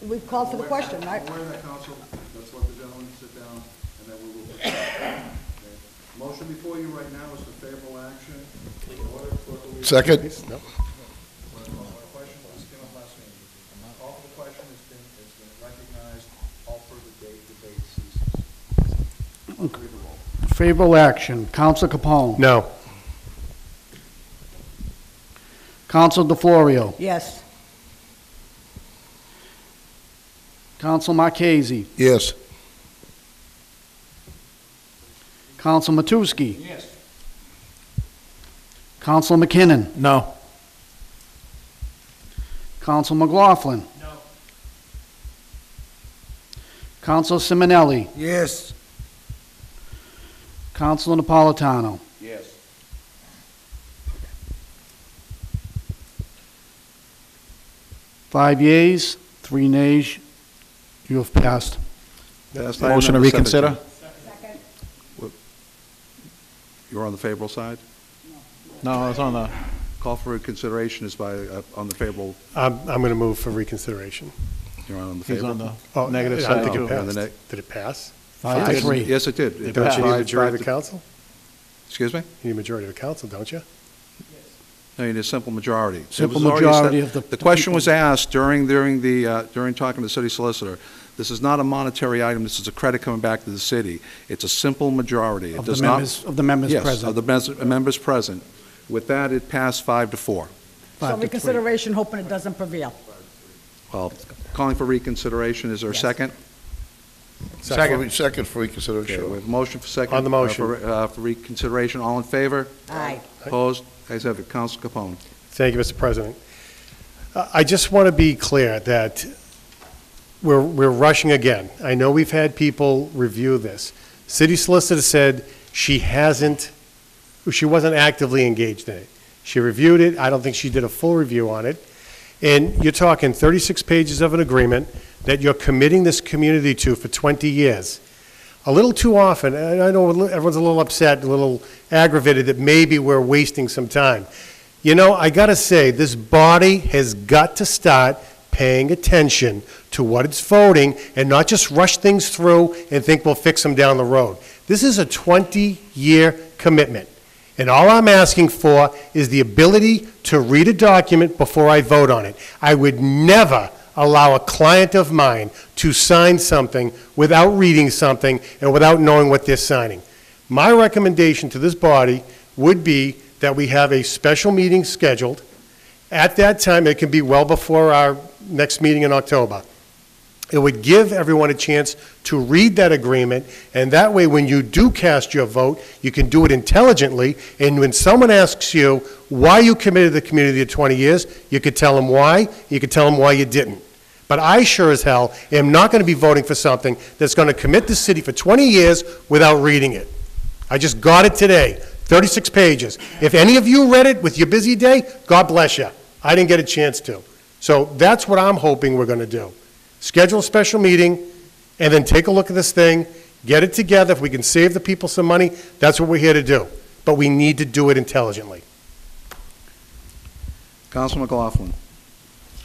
We've called for the question, right? Council, let's let the gentleman sit down, and then we will proceed. Motion before you right now is for favorable action. Second? Question was given last meeting. Call for the question has been recognized. All further debate ceases. Favorable action. Counsel Capone. No. Counsel DeFlorio. Yes. Counsel Marchese. Yes. Counsel Matusky. Yes. Counsel McKinnon. No. Counsel McLaughlin. No. Counsel Simonelli. Yes. Counsel Napolitano. Yes. Five yeas, 3 nays. You have passed. Passed item Motion to number reconsider? 17. You're on the favorable side? No, it's on the, Call for reconsideration is on the favorable, I'm going to move for reconsideration. you're on the he's favorable. on the negative I side think too. it Yeah, the passed. neg- Did it pass? 5-3. Yes, it did. It Don't passed you need a five- majority of five the to- council? Excuse me? You need a majority of the council, don't you? No, you need a simple majority. It Simple was already majority said- of the question was people. asked during talking to the city solicitor. This is not a monetary item, this is a credit coming back to the city. It's a simple majority. It Of the does not- members, of the members Yes, present. of the members present. With that, it passed 5-4. So 5-3. reconsideration, hoping it doesn't prevail. Well, calling for reconsideration, is there a second? Second for Okay, reconsideration. we have a motion for second. On the motion. For reconsideration, all in favor? Aye. Opposed? Ayes have it. Counsel Capone. Thank you, Mr. President. I just want to be clear that we're rushing again. I know we've had people review this. City solicitor said she wasn't actively engaged in it. She reviewed it. I don't think she did a full review on it. And you're talking 36 pages of an agreement that you're committing this community to for 20 years. A little too often, and I know everyone's a little upset, a little aggravated that maybe we're wasting some time. You know, I got to say, this body has got to start paying attention to what it's voting and not just rush things through and think we'll fix them down the road. This is a 20-year commitment. And all I'm asking for is the ability to read a document before I vote on it. I would never allow a client of mine to sign something without reading something and without knowing what they're signing. My recommendation to this body would be that we have a special meeting scheduled. At that time, it can be well before our next meeting in October. It would give everyone a chance to read that agreement, and that way, when you do cast your vote, you can do it intelligently, and when someone asks you why you committed to the community of 20 years, you could tell them why, you could tell them why you didn't. But I sure as hell am not going to be voting for something that's going to commit the city for 20 years without reading it. I just got it today, 36 pages. If any of you read it with your busy day, God bless you. I didn't get a chance to. So that's what I'm hoping we're going to do. Schedule a special meeting, and then take a look at this thing, get it together. If we can save the people some money, that's what we're here to do. But we need to do it intelligently. Counsel McLaughlin.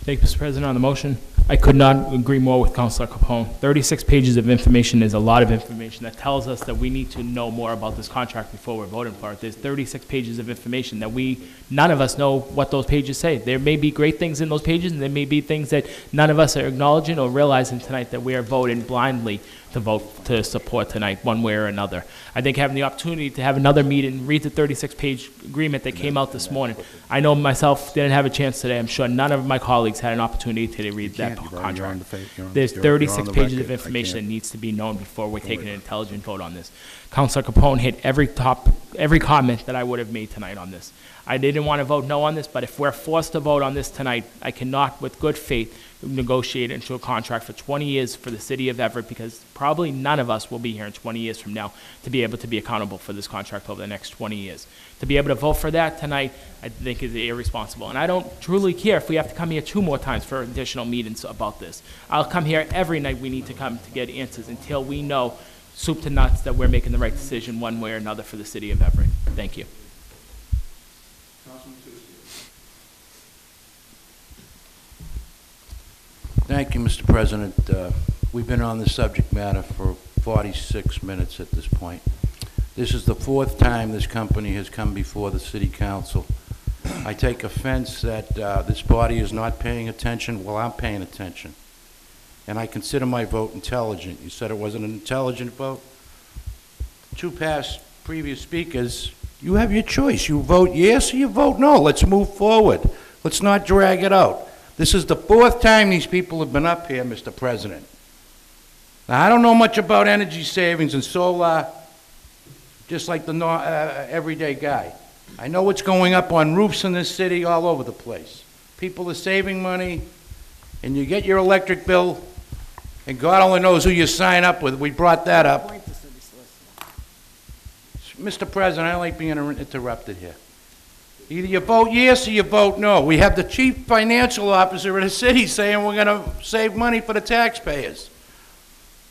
Thank you, Mr. President. On the motion, I could not agree more with Councilor Capone. 36 pages of information is a lot of information that tells us that we need to know more about this contract before we're voting for it. There's 36 pages of information that none of us know what those pages say. There may be great things in those pages, and there may be things that none of us are acknowledging or realizing tonight that we are voting blindly to vote to support tonight, one way or another. I think having the opportunity to have another meeting, read the 36-page agreement that came out this morning. I know myself didn't have a chance today. I'm sure none of my colleagues had an opportunity to read that contract. There's 36 pages of information that needs to be known before we take an intelligent vote on this. Councilor Capone hit every comment that I would have made tonight on this. I didn't want to vote no on this, but if we're forced to vote on this tonight, I cannot, with good faith, negotiate into a contract for 20 years for the city of Everett, because probably none of us will be here in 20 years from now to be able to be accountable for this contract over the next 20 years. To be able to vote for that tonight, I think is irresponsible. And I don't truly care if we have to come here 2 more times for additional meetings about this. I'll come here every night we need to come to get answers until we know, soup to nuts, that we're making the right decision one way or another for the city of Everett. Thank you. Thank you, Mr. President. We've been on this subject matter for 46 minutes at this point. This is the 4th time this company has come before the City Council. I take offense that this body is not paying attention. Well, I'm paying attention. And I consider my vote intelligent. You said it wasn't an intelligent vote? 2 previous speakers, you have your choice. You vote yes or you vote no. Let's move forward. Let's not drag it out. This is the 4th time these people have been up here, Mr. President. Now, I don't know much about energy savings and solar, just like the everyday guy. I know what's going up on roofs in this city all over the place. People are saving money, and you get your electric bill, and God only knows who you sign up with. We brought that up. Mr. President, I don't like being interrupted here. Either you vote yes or you vote no. We have the chief financial officer of the city saying we're going to save money for the taxpayers.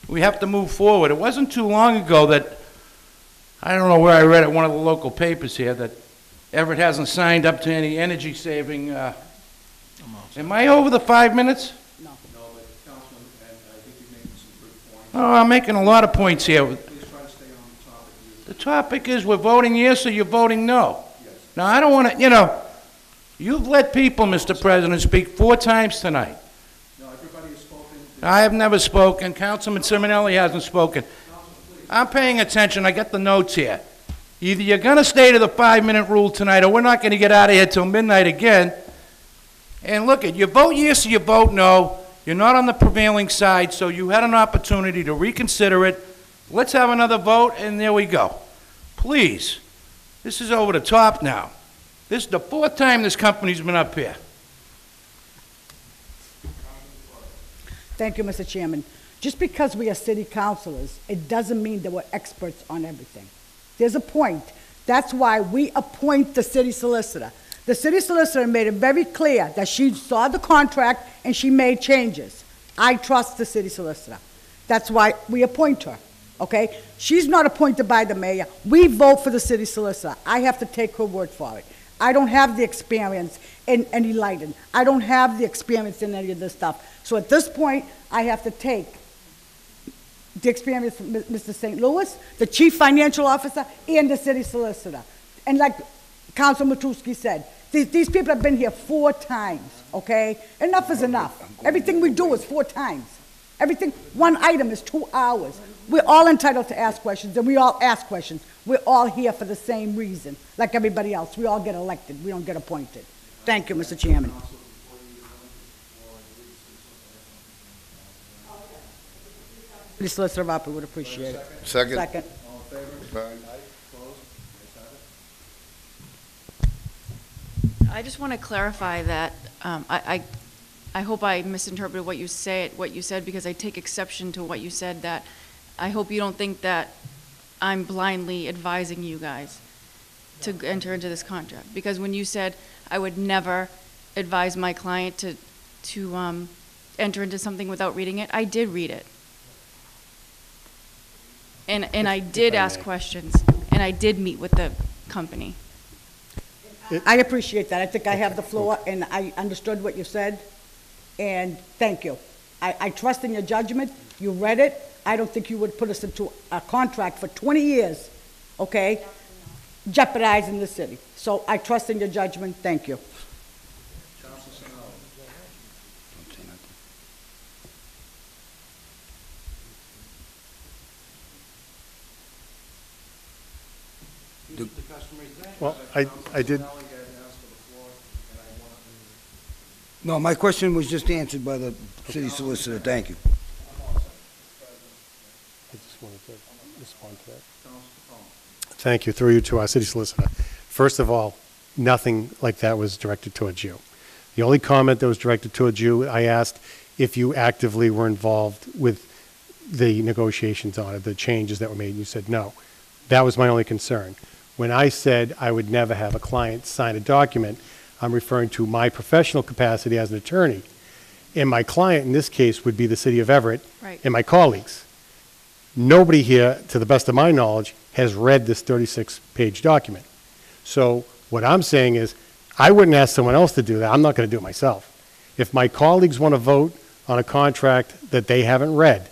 We have to move forward. It wasn't too long ago that, I don't know where I read it, one of the local papers here, that Everett hasn't signed up to any energy saving. Am I over the 5 minutes? No. No, Councilman, I think you're making some good points. Oh, I'm making a lot of points here. Please try to stay on the topic. The topic is we're voting yes or you're voting no. Now, I don't want to, you've let people, Mr. President, speak 4 times tonight. No, everybody has spoken. I have never spoken. Councilman Simonelli hasn't spoken. I'm paying attention. I got the notes here. Either you're going to stay to the 5-minute rule tonight, or we're not going to get out of here till midnight again, And look, you vote yes or you vote no. You're not on the prevailing side, so you had an opportunity to reconsider it. Let's have another vote, and there we go. Please, this is over the top now. This is the fourth time this company's been up here. Thank you, Mr. Chairman. Just because we are city councilors, it doesn't mean that we're experts on everything. There's a point. That's why we appoint the city solicitor. The city solicitor made it very clear that she saw the contract and she made changes. I trust the city solicitor. That's why we appoint her, okay? She's not appointed by the mayor. We vote for the city solicitor. I have to take her word for it. I don't have the experience in any lighting. I don't have the experience in any of this stuff. So at this point, I have to take the experience from Mr. St. Louis, the chief financial officer, and the city solicitor. And like Council Matusky said, these people have been here 4 times, okay? Enough is enough. Everything we do is 4 times. Everything, one item is 2 hours. We're all entitled to ask questions, and we all ask questions. We're all here for the same reason, like everybody else. We all get elected. We don't get appointed. Thank you, Mr. Chairman. The solicitor up, we would appreciate it. Second. Second. I just want to clarify that I hope I misinterpreted what you said, because I take exception to what you said, that I hope you don't think that I'm blindly advising you guys to enter into this contract. Because when you said I would never advise my client to enter into something without reading it, I did read it. And I did ask questions, and I did meet with the company. I appreciate that. I think I have the floor, and I understood what you said, and thank you. I trust in your judgment. You read it. I don't think you would put us into a contract for 20 years, okay, jeopardizing the city. So I trust in your judgment. Thank you. Well, I did. No, my question was just answered by the city solicitor. Thank you. I just wanted to respond to that. Thank you. Through you to our city solicitor. First of all, nothing like that was directed towards you. The only comment that was directed towards you, I asked if you actively were involved with the negotiations on it, the changes that were made, and you said no. That was my only concern. When I said I would never have a client sign a document, I'm referring to my professional capacity as an attorney. And my client in this case would be the city of Everett Right. and my colleagues. Nobody here, to the best of my knowledge, has read this 36-page document. So what I'm saying is, I wouldn't ask someone else to do that. I'm not going to do it myself. If my colleagues want to vote on a contract that they haven't read,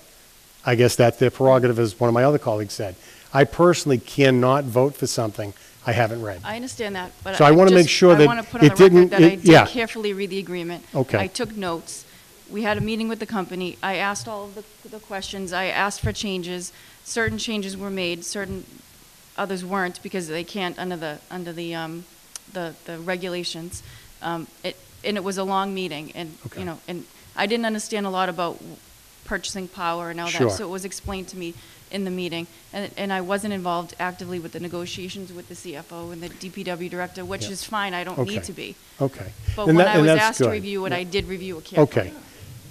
I guess that's their prerogative, as one of my other colleagues said. I personally cannot vote for something I haven't read. I understand that, but So I want to make sure that I want to put on it the record didn't- that I it- yeah. did carefully read the agreement. Okay. I took notes. We had a meeting with the company. I asked all of the questions. I asked for changes. Certain changes were made, certain others weren't, because they can't under the regulations. And it was a long meeting, and, Okay. you know, and I didn't understand a lot about purchasing power and all Sure. that, so it was explained to me in the meeting. And I wasn't involved actively with the negotiations with the CFO and the DPW director, which Yeah. is fine, I don't Okay. need to be. Okay. But And when that- I and was that's asked to good. review it, Yeah. I did review it carefully. Okay,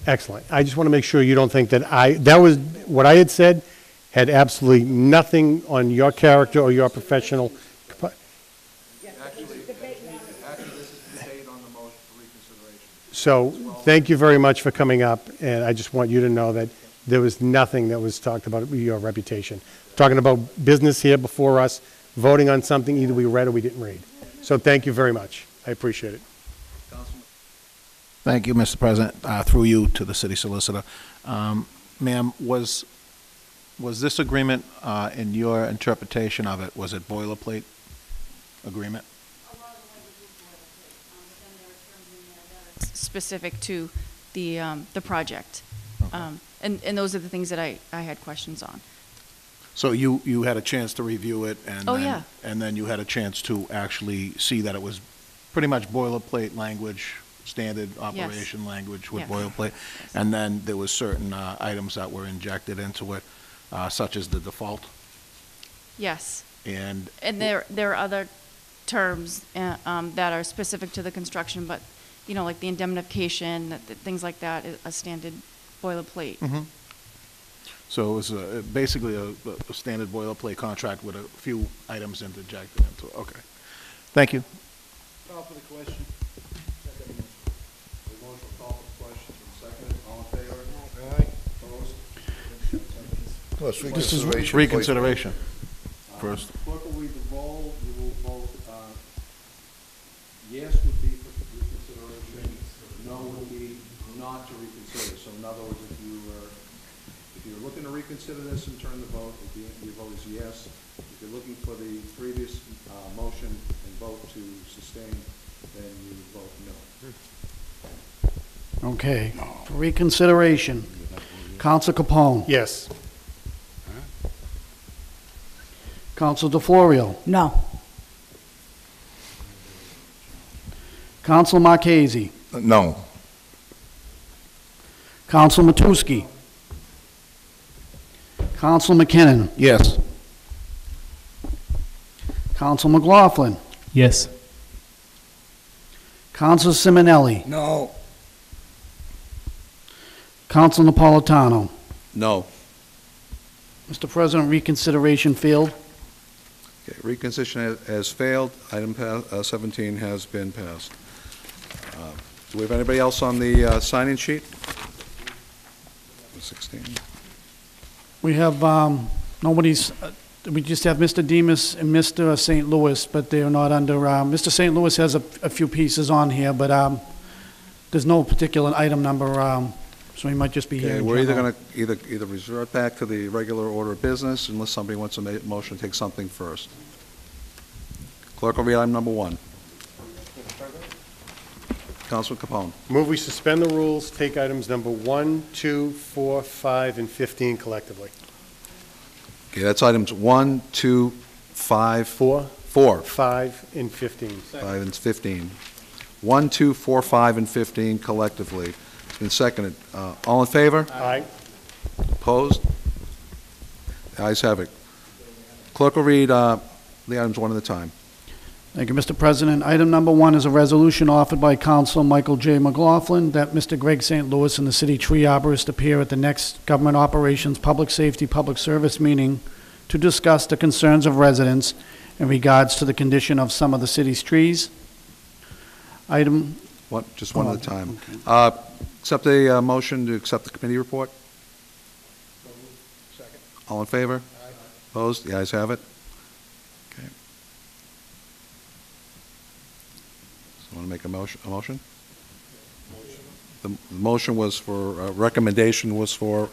excellent. I just want to make sure you don't think that that was, what I had said had absolutely nothing on your character or your professional. So, thank you very much for coming up, and I just want you to know that there was nothing that was talked about your reputation. Talking about business here before us, voting on something either we read or we didn't read. So thank you very much. I appreciate it. Thank you, Mr. President. Through you to the city solicitor. Ma'am, was this agreement, in your interpretation of it, was it boilerplate agreement? Specific to the project. And those are the things that I had questions on. So you had a chance to review it, and Oh, then, yeah. and then you had a chance to actually see that it was pretty much boilerplate language, standard operation language with Yes. boilerplate. And then there was certain items that were injected into it, such as the default. Yes. And And there are other terms that are specific to the construction, but, you know, like the indemnification, things like that, is a standard boilerplate. so it was basically a standard boilerplate contract with a few items interjected into it. Okay. Thank you. Call for the question. Motion call for the question. Second. All in favor? Aye. Opposed? Well, it's This is reconsideration. Reconsideration first. Clerk will read the roll. You will vote, yes would be for reconsideration, no would be not to reconsider. So in other words, if you're looking to reconsider this and turn the vote, your vote is yes. If you're looking for the previous motion and vote to sustain, then you vote no. Okay. For reconsideration, Counsel Capone. Yes. Counsel DeFlorio. No. Counsel Marchese. No. Counsel Matusky. Counsel McKinnon. Yes. Counsel McLaughlin. Yes. Counsel Simonelli. No. Counsel Napolitano. No. Mr. President, reconsideration failed. Okay, reconsideration has failed. Item 17 has been passed. Do we have anybody else on the sign-in sheet? 16. We have, nobody's, we just have Mr. Demus and Mr. St. Louis, but they are not under, Mr. St. Louis has a few pieces on here, but there's no particular item number, so he might just be here Okay, in we're either general. going to either revert back to the regular order of business unless somebody wants a motion to take something first. Clerk will read item number 1. Councilman Capone. Move we suspend the rules, take items number 1, 2, 4, 5, and 15 collectively. Okay, that's items 1, 2, 5, 4, 4, 5, and 15. 5, and 15. 1, 2, 4, 5, and 15 collectively. It's been seconded. All in favor? Aye. Opposed? The ayes have it. Clerk will read the items one at a time. Thank you, Mr. President. Item number 1 is a resolution offered by Counsel Michael J. McLaughlin that Mr. Greg St. Louis and the city tree arborist appear at the next Government Operations Public Safety Public Service meeting to discuss the concerns of residents in regards to the condition of some of the city's trees. Item, Just one at a time. Accept a motion to accept the committee report? Second. All in favor? Opposed? The ayes have it. Okay. So want to make a motion? The motion was for, recommendation was for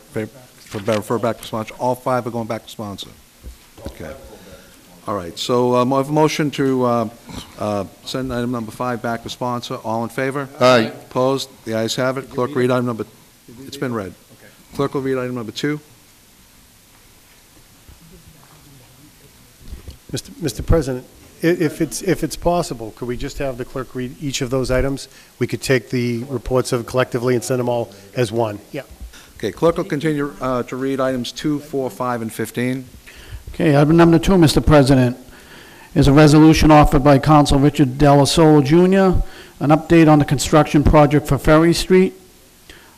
refer back to sponsor. All 5 are going back to sponsor. Okay. All right, so I have a motion to send item number 5 back to sponsor. All in favor? Aye. Opposed? The ayes have it. Clerk, read item number, it's been read. Clerk will read item number 2. Mr. President, if it's possible, could we just have the clerk read each of those items? We could take the reports of collectively and send them all as one. Yeah. Okay, clerk will continue to read items 2, 4, 5, and 15. okay, item number 2, Mr. President, is a resolution offered by Counsel Richard Delasola Jr., an update on the construction project for Ferry Street.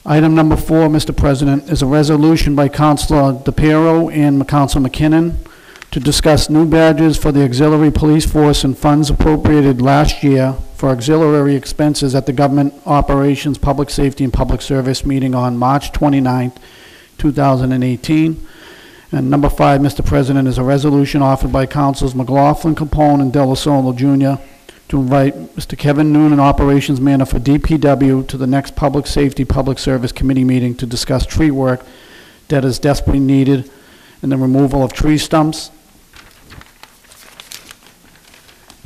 Item number 4, Mr. President, is a resolution by Councilor DePiero and Council McKinnon to discuss new badges for the auxiliary police force and funds appropriated last year for auxiliary expenses at the Government Operations, Public Safety, and Public Service meeting on March 29, 2018. And number 5, Mr. President, is a resolution offered by Councils McLaughlin, Capone, and Delasola Jr. to invite Mr. Kevin Noonan, Operations Manager for DPW, to the next Public Safety, Public Service Committee meeting to discuss tree work that is desperately needed and the removal of tree stumps.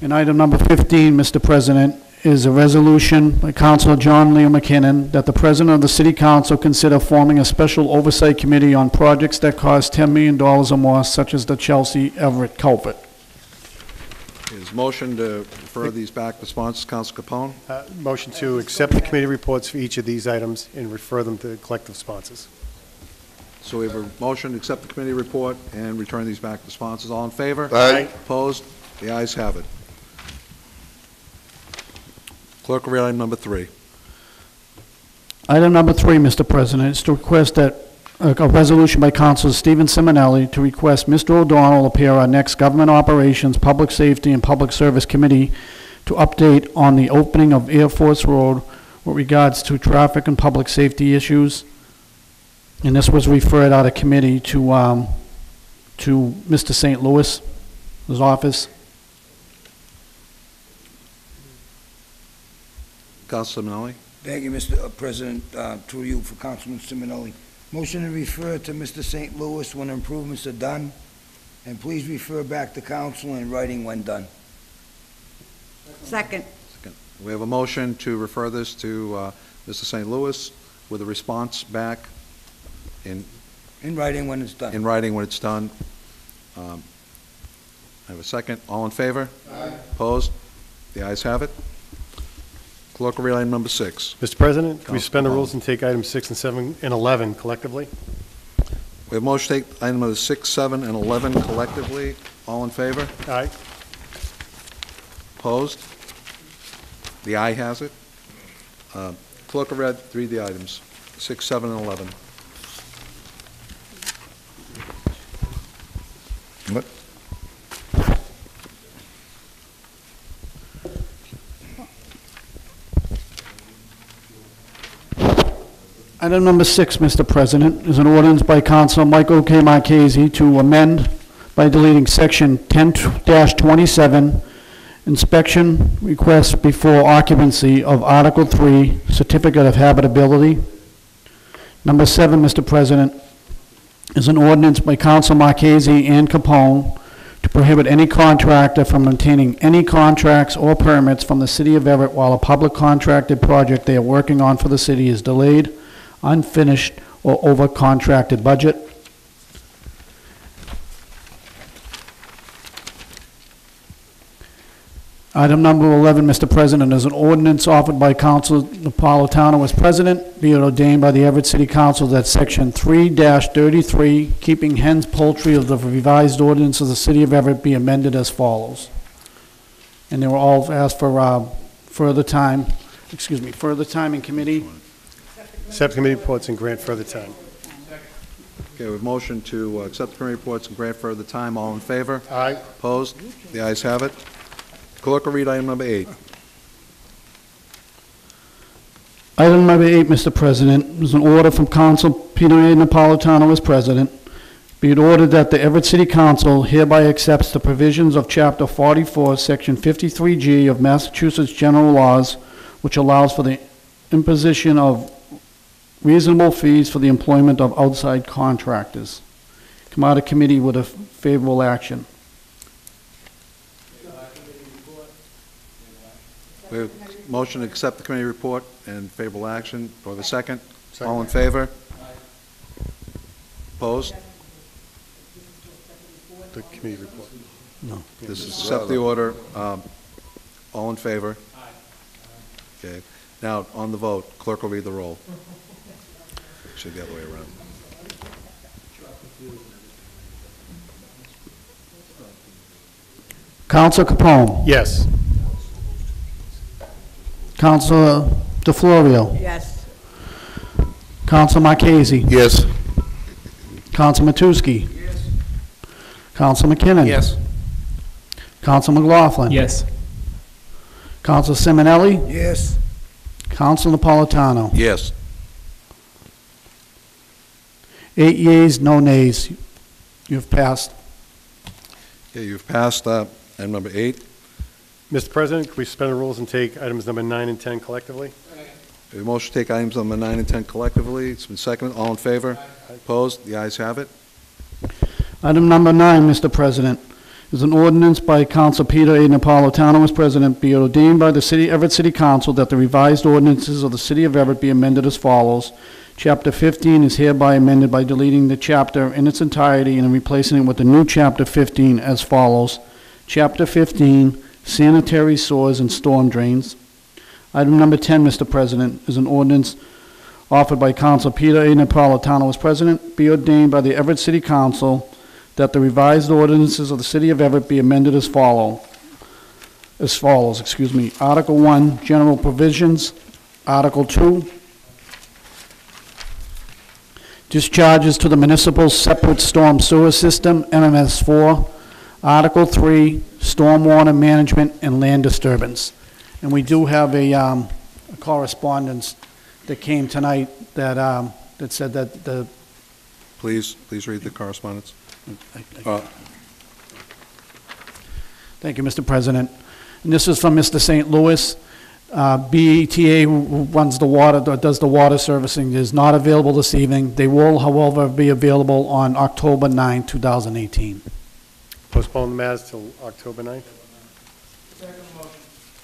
And item number 15, Mr. President, is a resolution by Councilor John Leo McKinnon that the President of the City Council consider forming a special oversight committee on projects that cost $10 million or more, such as the Chelsea Everett culvert. Is motion to refer these back to sponsors, Counsel Capone? Motion to accept the committee reports for each of these items and refer them to collective sponsors. So we have a motion to accept the committee report and return these back to sponsors. All in favor? Aye. Opposed? The ayes have it. Clerk will read item number 3. Item number 3, Mr. President, is to request that a resolution by Councilor Stephen Simonelli to request Mr. O'Donnell appear on next Government Operations, Public Safety, and Public Service Committee to update on the opening of Air Force Road with regards to traffic and public safety issues. And this was referred out of committee to Mr. St. Louis, his office. Counsel Simonelli? Thank you, Mr. President, through you for Councilman Simonelli. Motion to refer to Mr. St. Louis when improvements are done, and please refer back to council in writing when done. Second. We have a motion to refer this to Mr. St. Louis with a response back in writing when it's done. In writing when it's done. I have a second. All in favor? Aye. Opposed? The ayes have it. Clerk will read item number 6. Mr. President, can we Counsel suspend the Capone. rules and take items 6 and 7 and 11 collectively? We have a motion to take item number 6, 7, and 11 collectively. All in favor? Aye. Opposed? The aye has it. Clerk will read the items, 6, 7, and 11. What? Item number 6, Mr. President, is an ordinance by Council Michael K. Marchese to amend by deleting Section 10-27, inspection requests before occupancy of Article 3, Certificate of Habitability. Number 7, Mr. President, is an ordinance by Council Marchese and Capone to prohibit any contractor from obtaining any contracts or permits from the City of Everett while a public contracted project they are working on for the city is delayed, unfinished, or over-contracted budget. Item number 11, Mr. President, is an ordinance offered by Council Napolitano as president, be it ordained by the Everett City Council that Section 3-33, keeping hens, poultry of the revised ordinance of the City of Everett be amended as follows. And they were all asked for further time in committee. Accept committee reports and grant further time. Okay, we have motion to accept the committee reports and grant further time. All in favor? Aye. Opposed? The ayes have it. Clerk will read item number 8. Item number 8, Mr. President, is an order from Council Peter A. Napolitano as president. Be it ordered that the Everett City Council hereby accepts the provisions of Chapter 44, Section 53G of Massachusetts General Laws, which allows for the imposition of reasonable fees for the employment of outside contractors. Come out of committee with a favorable action. We have motion to accept the committee report and favorable action. Do I have a second? All in favor? Opposed? The committee report. No. This is accept the order. All in favor? Okay. Now, on the vote, clerk will read the roll. Should be the other way around. Council Capone. Yes. Councilor DeFlorio. Yes. Council Marchese. Yes. Council Matusky. Yes. Council McKinnon. Yes. Council McLaughlin. Yes. Council Simonelli. Yes. Council Napolitano. Yes. 8 yeas, no nays. You've passed. Okay, you've passed item number 8. Mr. President, can we suspend the rules and take items number 9 and 10 collectively? We have a motion to take items number 9 and 10 collectively. It's been seconded. All in favor? Opposed? The ayes have it. Item number 9, Mr. President, is an ordinance by Council Peter A. Napolitano as president, be it ordained by the Everett City Council that the revised ordinances of the City of Everett be amended as follows. Chapter 15 is hereby amended by deleting the chapter in its entirety and replacing it with the new Chapter 15 as follows. Chapter 15, sanitary sewers and storm drains. Item number 10, Mr. President, is an ordinance offered by Council Peter A. Napolitano as president, be ordained by the Everett City Council that the revised ordinances of the City of Everett be amended as follows. Article 1, general provisions. Article 2, discharges to the municipal separate storm sewer system, MMS4. Article 3, stormwater management and land disturbance. And we do have a correspondence that came tonight that, that said that the... Please read the correspondence. Thank you, Mr. President. And this is from Mr. St. Louis. BETA, who runs the water, does the water servicing, is not available this evening. They will, however, be available on October 9, 2018. Postpone the matters till October 9th?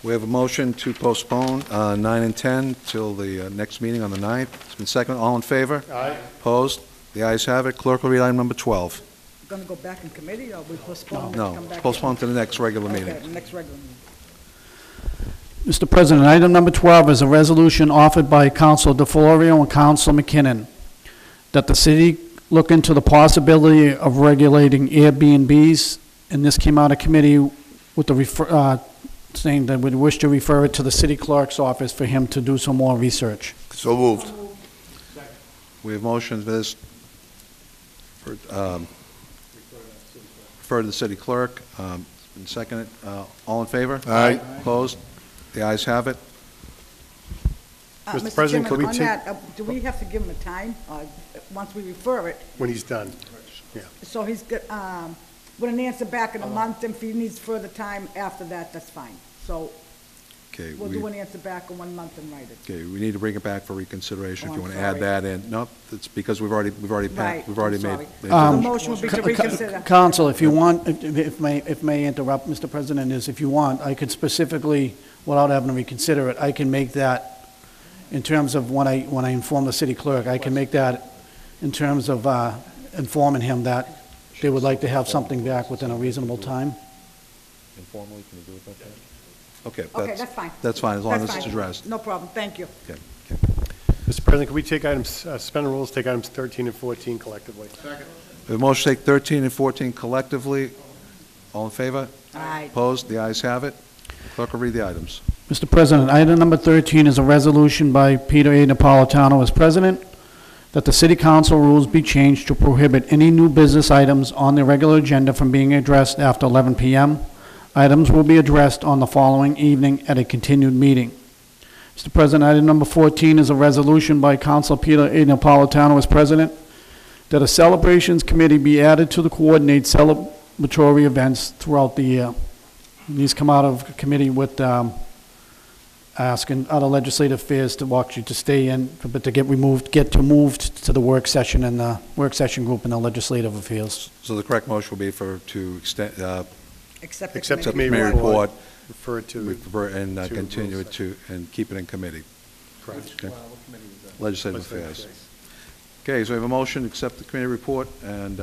We have a motion to postpone 9 and 10 till the next meeting on the 9th. It's been seconded. All in favor? Aye. Opposed? The ayes have it. Clerk will read item number 12. Going to go back in committee, or we postpone it to No, come back? postpone to the next regular meeting. Okay, the next regular meeting. Mr. President, item number 12 is a resolution offered by Council DeFlorio and Council McKinnon that the city look into the possibility of regulating Airbnbs, and this came out of committee with the saying that we wish to refer it to the city clerk's office for him to do some more research. So moved. We have motions for this, refer to the city clerk. It's been seconded. All in favor? Aye. Opposed? The ayes have it. Mr. President, could we on take- that, do we have to give him a time, once we refer it? When he's done. Yeah. So he's got, with an answer back in a month, and if he needs further time after that, that's fine. So Okay, we'll do an answer back in 1 month and write it. okay, we need to bring it back for reconsideration. Oh, If you I'm want to add sorry. that in. No, it's because we've already Right, we've already I'm made. sorry. made The the- motion would be to reconsider. Council, if you want, if may interrupt, Mr. President, is if you want, I could specifically, without having to reconsider it, I can make that in terms of when I inform the city clerk, I can make that in terms of informing him that they would like to have something back within a reasonable time. Informally, can you do it that way? Okay, Okay, that's fine. That's fine, as long as That's it's fine. addressed. No problem, thank you. Okay. Mr. President, could we take items, suspend the rules, take items 13 and 14 collectively? We have a motion to take 13 and 14 collectively. All in favor? Aye. Opposed? The ayes have it. Clerk will read the items. Mr. President, item number 13 is a resolution by Peter A. Napolitano as president that the city council rules be changed to prohibit any new business items on the regular agenda from being addressed after 11 p.m. Items will be addressed on the following evening at a continued meeting. Mr. President, item number 14 is a resolution by Council Peter A. Napolitano as president that a celebrations committee be added to the coordinate celebratory events throughout the year. These come out of committee with asking other legislative affairs to watch you to stay in, but to get moved to the work session and the work session group in the legislative affairs. So the correct motion will be to extend, Accept the Accept the committee. committee report, Refer it to, and to continue rules it to, and keep it in committee. correct. Okay. Legislative affairs. Okay, so we have a motion to accept the committee report and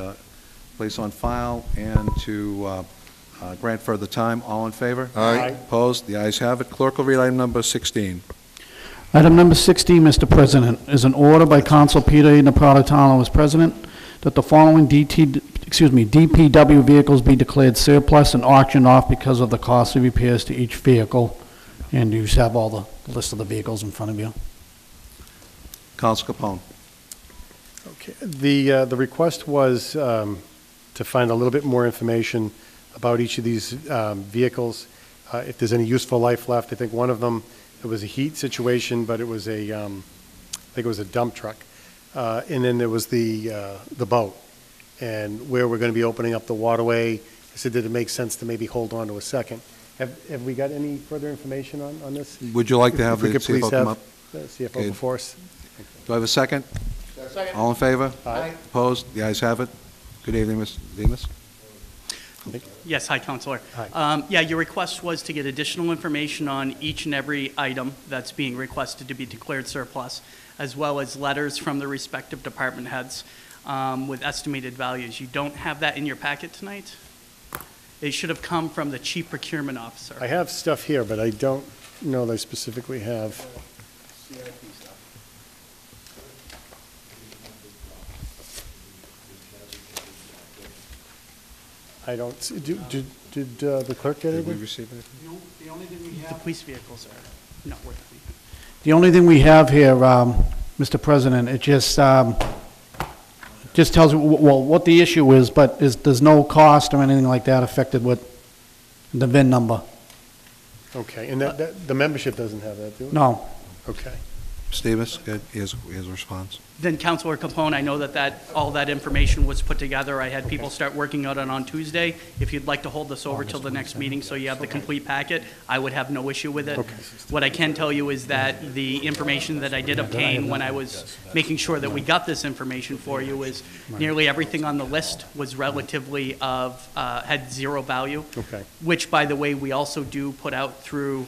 place on file and to grant further time. All in favor? Aye. Opposed? The ayes have it. Clerk will read item number 16. Item number 16, Mr. President, is an order by Council Peter A. Napolitano as president that the following DPW vehicles be declared surplus and auctioned off because of the costly repairs to each vehicle. And you just have all the list of the vehicles in front of you. Counsel Capone. Okay. The request was to find a little bit more information about each of these vehicles, if there's any useful life left. I think one of them, it was a heat situation, but it was I think it was a dump truck. And then there was the boat, and where we're going to be opening up the waterway. I said, did it make sense to maybe hold on to a second? Have we got any further information on this? Would you like to have If we the could please CFO come up? have the CFO Okay. before us? Do I have a second? Second. All in favor? Aye. Opposed? The ayes have it. Good evening, Mr. Demus. Yes, hi, Counselor. Hi. Yeah, your request was to get additional information on each and every item that's being requested to be declared surplus, as well as letters from the respective department heads with estimated values. You don't have that in your packet tonight? It should have come from the chief procurement officer. I have stuff here, but I don't know that I specifically have. I don't, did the clerk get Did we anything? receive anything? The only thing we have. The police vehicles are not worth anything. The only thing we have here, Mr. President, it just tells you, well, what the issue is, but there's no cost or anything like that affected with the VIN number. Okay, and the membership doesn't have that, do it? No. Okay. Stevens, good, he has a response. Then Councilor Capone, I know that all that information was put together. I had people start working on it on Tuesday. If you'd like to hold this over till the next meeting so you have the complete packet, I would have no issue with it. Okay. What I can tell you is that the information that I did obtain when I was making sure that we got this information for you is nearly everything on the list was relatively had zero value. Okay. Which, by the way, we also do put out through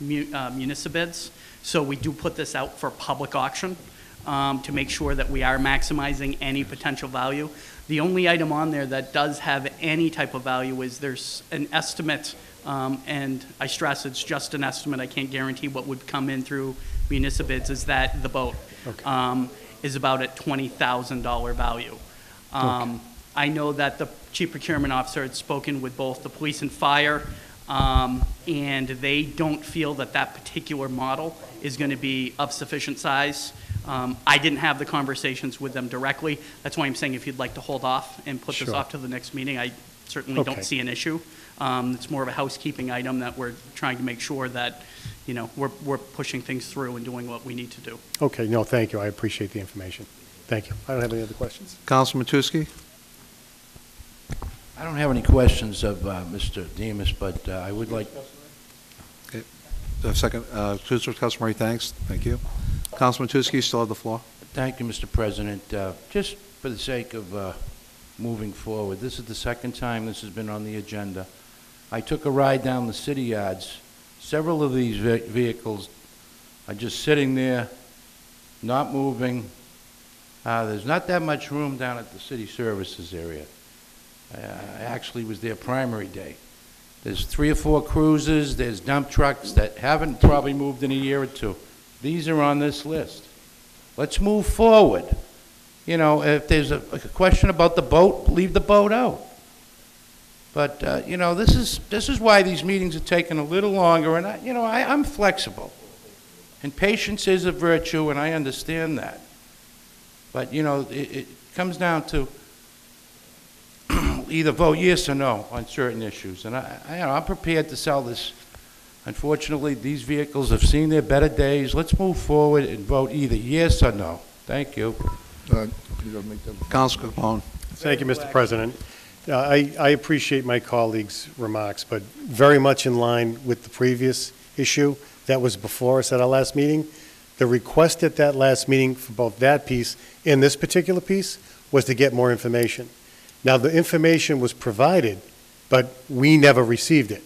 municipal bids. So we do put this out for public auction to make sure that we are maximizing any potential value. The only item on there that does have any type of value is there's an estimate, and I stress it's just an estimate. I can't guarantee what would come in through municipal bids, is that the boat is about at $20,000 value. I know that the chief procurement officer had spoken with both the police and fire, and they don't feel that that particular model is going to be of sufficient size. I didn't have the conversations with them directly. That's why I'm saying if you'd like to hold off and put this Sure. off to the next meeting, I certainly don't Okay. see an issue. It's more of a housekeeping item that we're trying to make sure that, you know, we're pushing things through and doing what we need to do. Okay, no, thank you, I appreciate the information. Thank you. I don't have any other questions. Councilman Matusky? I don't have any questions of Mr. Demus, but I would like... Second, customary thanks. Thank you. Councilman Matusky, you still have the floor. Thank you, Mr. President. Just for the sake of moving forward, this is the second time this has been on the agenda. I took a ride down the city yards. Several of these vehicles are just sitting there, not moving. There's not that much room down at the city services area. I actually was there primary day. There's 3 or 4 cruisers, there's dump trucks that haven't probably moved in a year or two. These are on this list. Let's move forward. You know, if there's a question about the boat, leave the boat out. But, you know, this is why these meetings are taking a little longer, and I'm flexible. And patience is a virtue, and I understand that. But, you know, it comes down to either vote yes or no on certain issues. And I'm prepared to sell this. Unfortunately, these vehicles have seen their better days. Let's move forward and vote either yes or no. Thank you. Councilor Capone. Thank you, Mr. President. I appreciate my colleagues' remarks, but very much in line with the previous issue that was before us at our last meeting. The request at that last meeting for both that piece and this particular piece was to get more information. Now, the information was provided, but we never received it.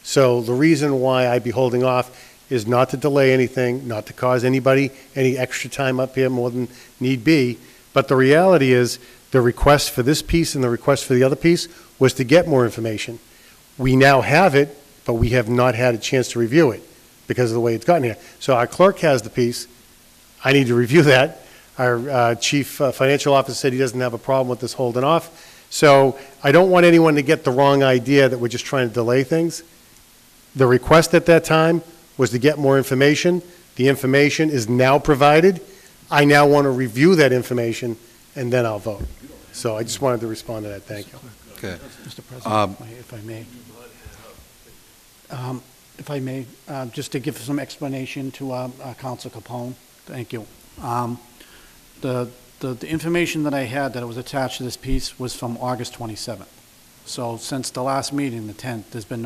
So the reason why I'd be holding off is not to delay anything, not to cause anybody any extra time up here more than need be. But the reality is the request for this piece and the request for the other piece was to get more information. We now have it, but we have not had a chance to review it because of the way it's gotten here. So our clerk has the piece. I need to review that. Our chief financial officer said he doesn't have a problem with this holding off. So I don't want anyone to get the wrong idea that we're just trying to delay things. The request at that time was to get more information. The information is now provided. I now want to review that information, and then I'll vote. So I just wanted to respond to that. Thank you. Okay. Mr. President, if I may, just to give some explanation to Councilor Capone. Thank you. The information that I had that was attached to this piece was from August 27th. So since the last meeting, the 10th, there's been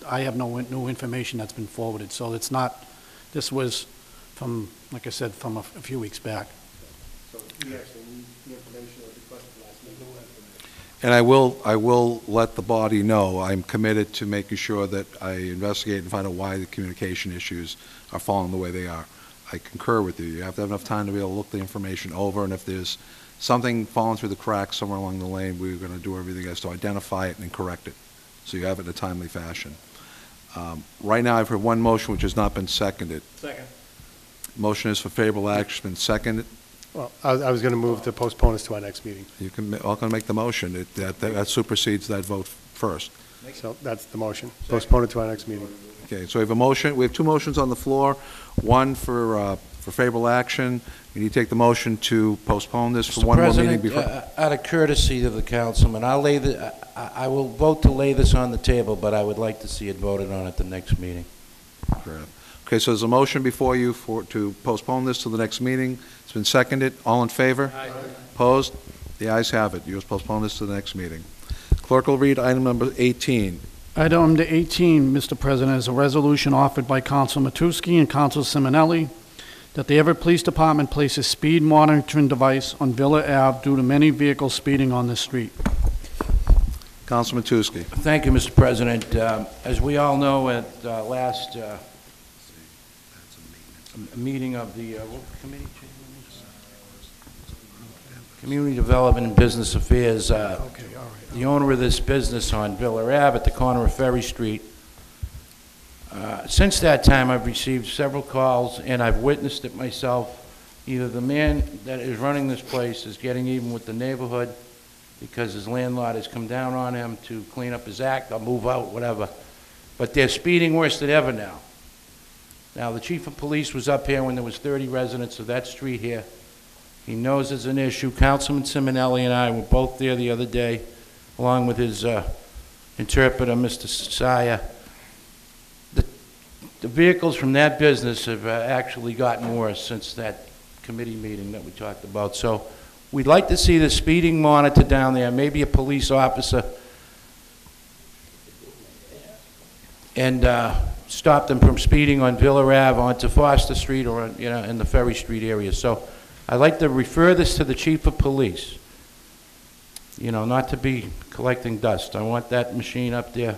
I have no new information that's been forwarded. So it's not, this was from, like I said, from a few weeks back. So we actually need the information that was requested last meeting. And I will let the body know, I'm committed to making sure that I investigate and find out why the communication issues are falling the way they are. I concur with you. You have to have enough time to be able to look the information over, and if there's something falling through the cracks somewhere along the lane, we're going to do everything as to identify it and correct it. so you have it in a timely fashion. Right now, I've heard one motion which has not been seconded. Second. Motion is for favorable action, been seconded. Well, I was going to move to postpone this to our next meeting. You can, all can make the motion. That supersedes that vote first. So that's the motion. Postpone it to our next meeting. Okay, so we have a motion, we have two motions on the floor, one for favorable action. We need to take the motion to postpone this for one more meeting before. Mr. President, out of courtesy to the councilman, I will vote to lay this on the table, but I would like to see it voted on at the next meeting. Okay, so there's a motion before you to postpone this to the next meeting. It's been seconded. All in favor? Aye. Opposed? The ayes have it. You have postponed this to the next meeting. Clerk will read item number 18. Item number 18, Mr. President, is a resolution offered by Council Matusky and Council Simonelli that the Everett Police Department place a speed monitoring device on Villa Ave due to many vehicles speeding on this street. Councilman Matusky. Thank you, Mr. President. As we all know, at last meeting of the what committee? Community Development and Business Affairs, the owner of this business on Villa Ave at the corner of Ferry Street. Since that time, I've received several calls, and I've witnessed it myself. Either the man that is running this place is getting even with the neighborhood because his landlord has come down on him to clean up his act or move out, whatever. But they're speeding worse than ever now. Now, the chief of police was up here when there was 30 residents of that street here. He knows it's an issue. Councilman Simonelli and I were both there the other day, along with his interpreter, Mr. Saya. The vehicles from that business have actually gotten worse since that committee meeting that we talked about. So we'd like to see the speeding monitor down there, maybe a police officer, and stop them from speeding on Villa Ave onto Foster Street or in the Ferry Street area. So I'd like to refer this to the chief of police, not to be collecting dust. I want that machine up there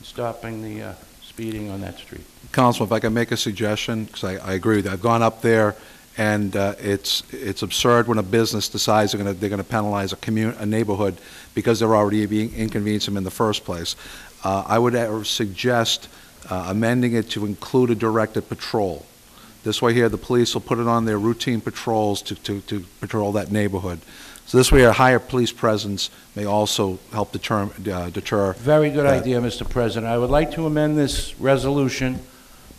stopping the speeding on that street. Councilman, if I can make a suggestion, because I agree with you. I've gone up there, and it's absurd when a business decides they're going to penalize a neighborhood because they're already being inconveniencing them in the first place. I would suggest amending it to include a directed patrol. This way here, the police will put it on their routine patrols to patrol that neighborhood. So this way, a higher police presence may also help deter. Very good idea, Mr. President. I would like to amend this resolution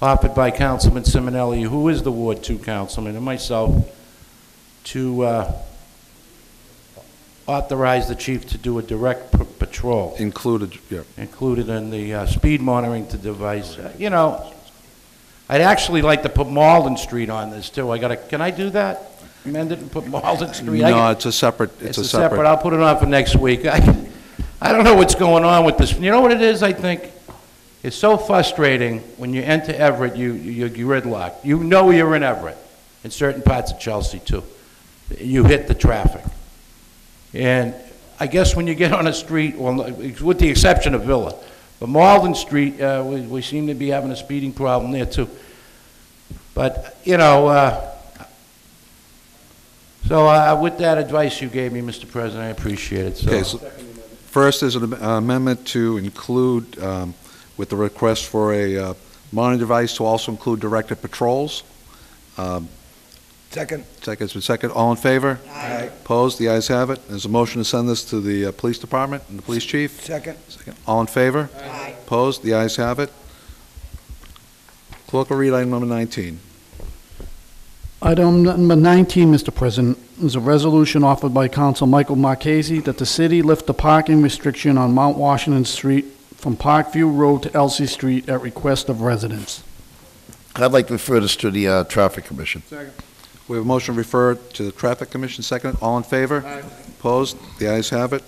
offered by Councilman Simonelli, who is the Ward 2 councilman, and myself, to authorize the chief to do a direct patrol. Included, yeah. Included in the speed monitoring device. I'd actually like to put Malden Street on this, too. Can I do that? Amend it and put Malden Street? No, it's a separate. It's a separate. I'll put it on for next week. I don't know what's going on with this. You know what it is, I think? It's so frustrating when you enter Everett, you're gridlocked. You know you're in Everett, in certain parts of Chelsea, too. You hit the traffic. And I guess when you get on a street, well, with the exception of Villa, but Malden Street, we seem to be having a speeding problem there, too. But, so with that advice you gave me, Mr. President, I appreciate it. Okay, so first is an amendment to include, with the request for a monitoring device to also include directed patrols. Second. Second. All in favor? Aye. Opposed? The ayes have it. There's a motion to send this to the police department and the police chief. Second. All in favor? Aye. Opposed? The ayes have it. Clerk will read item number 19. Item number 19, Mr. President, is a resolution offered by Council Michael Marchese that the city lift the parking restriction on Mount Washington Street from Parkview Road to Elsie Street at request of residents. I'd like to refer this to the Traffic Commission. Second. We have a motion referred to the Traffic Commission. Second. All in favor? Aye. Opposed? The ayes have it.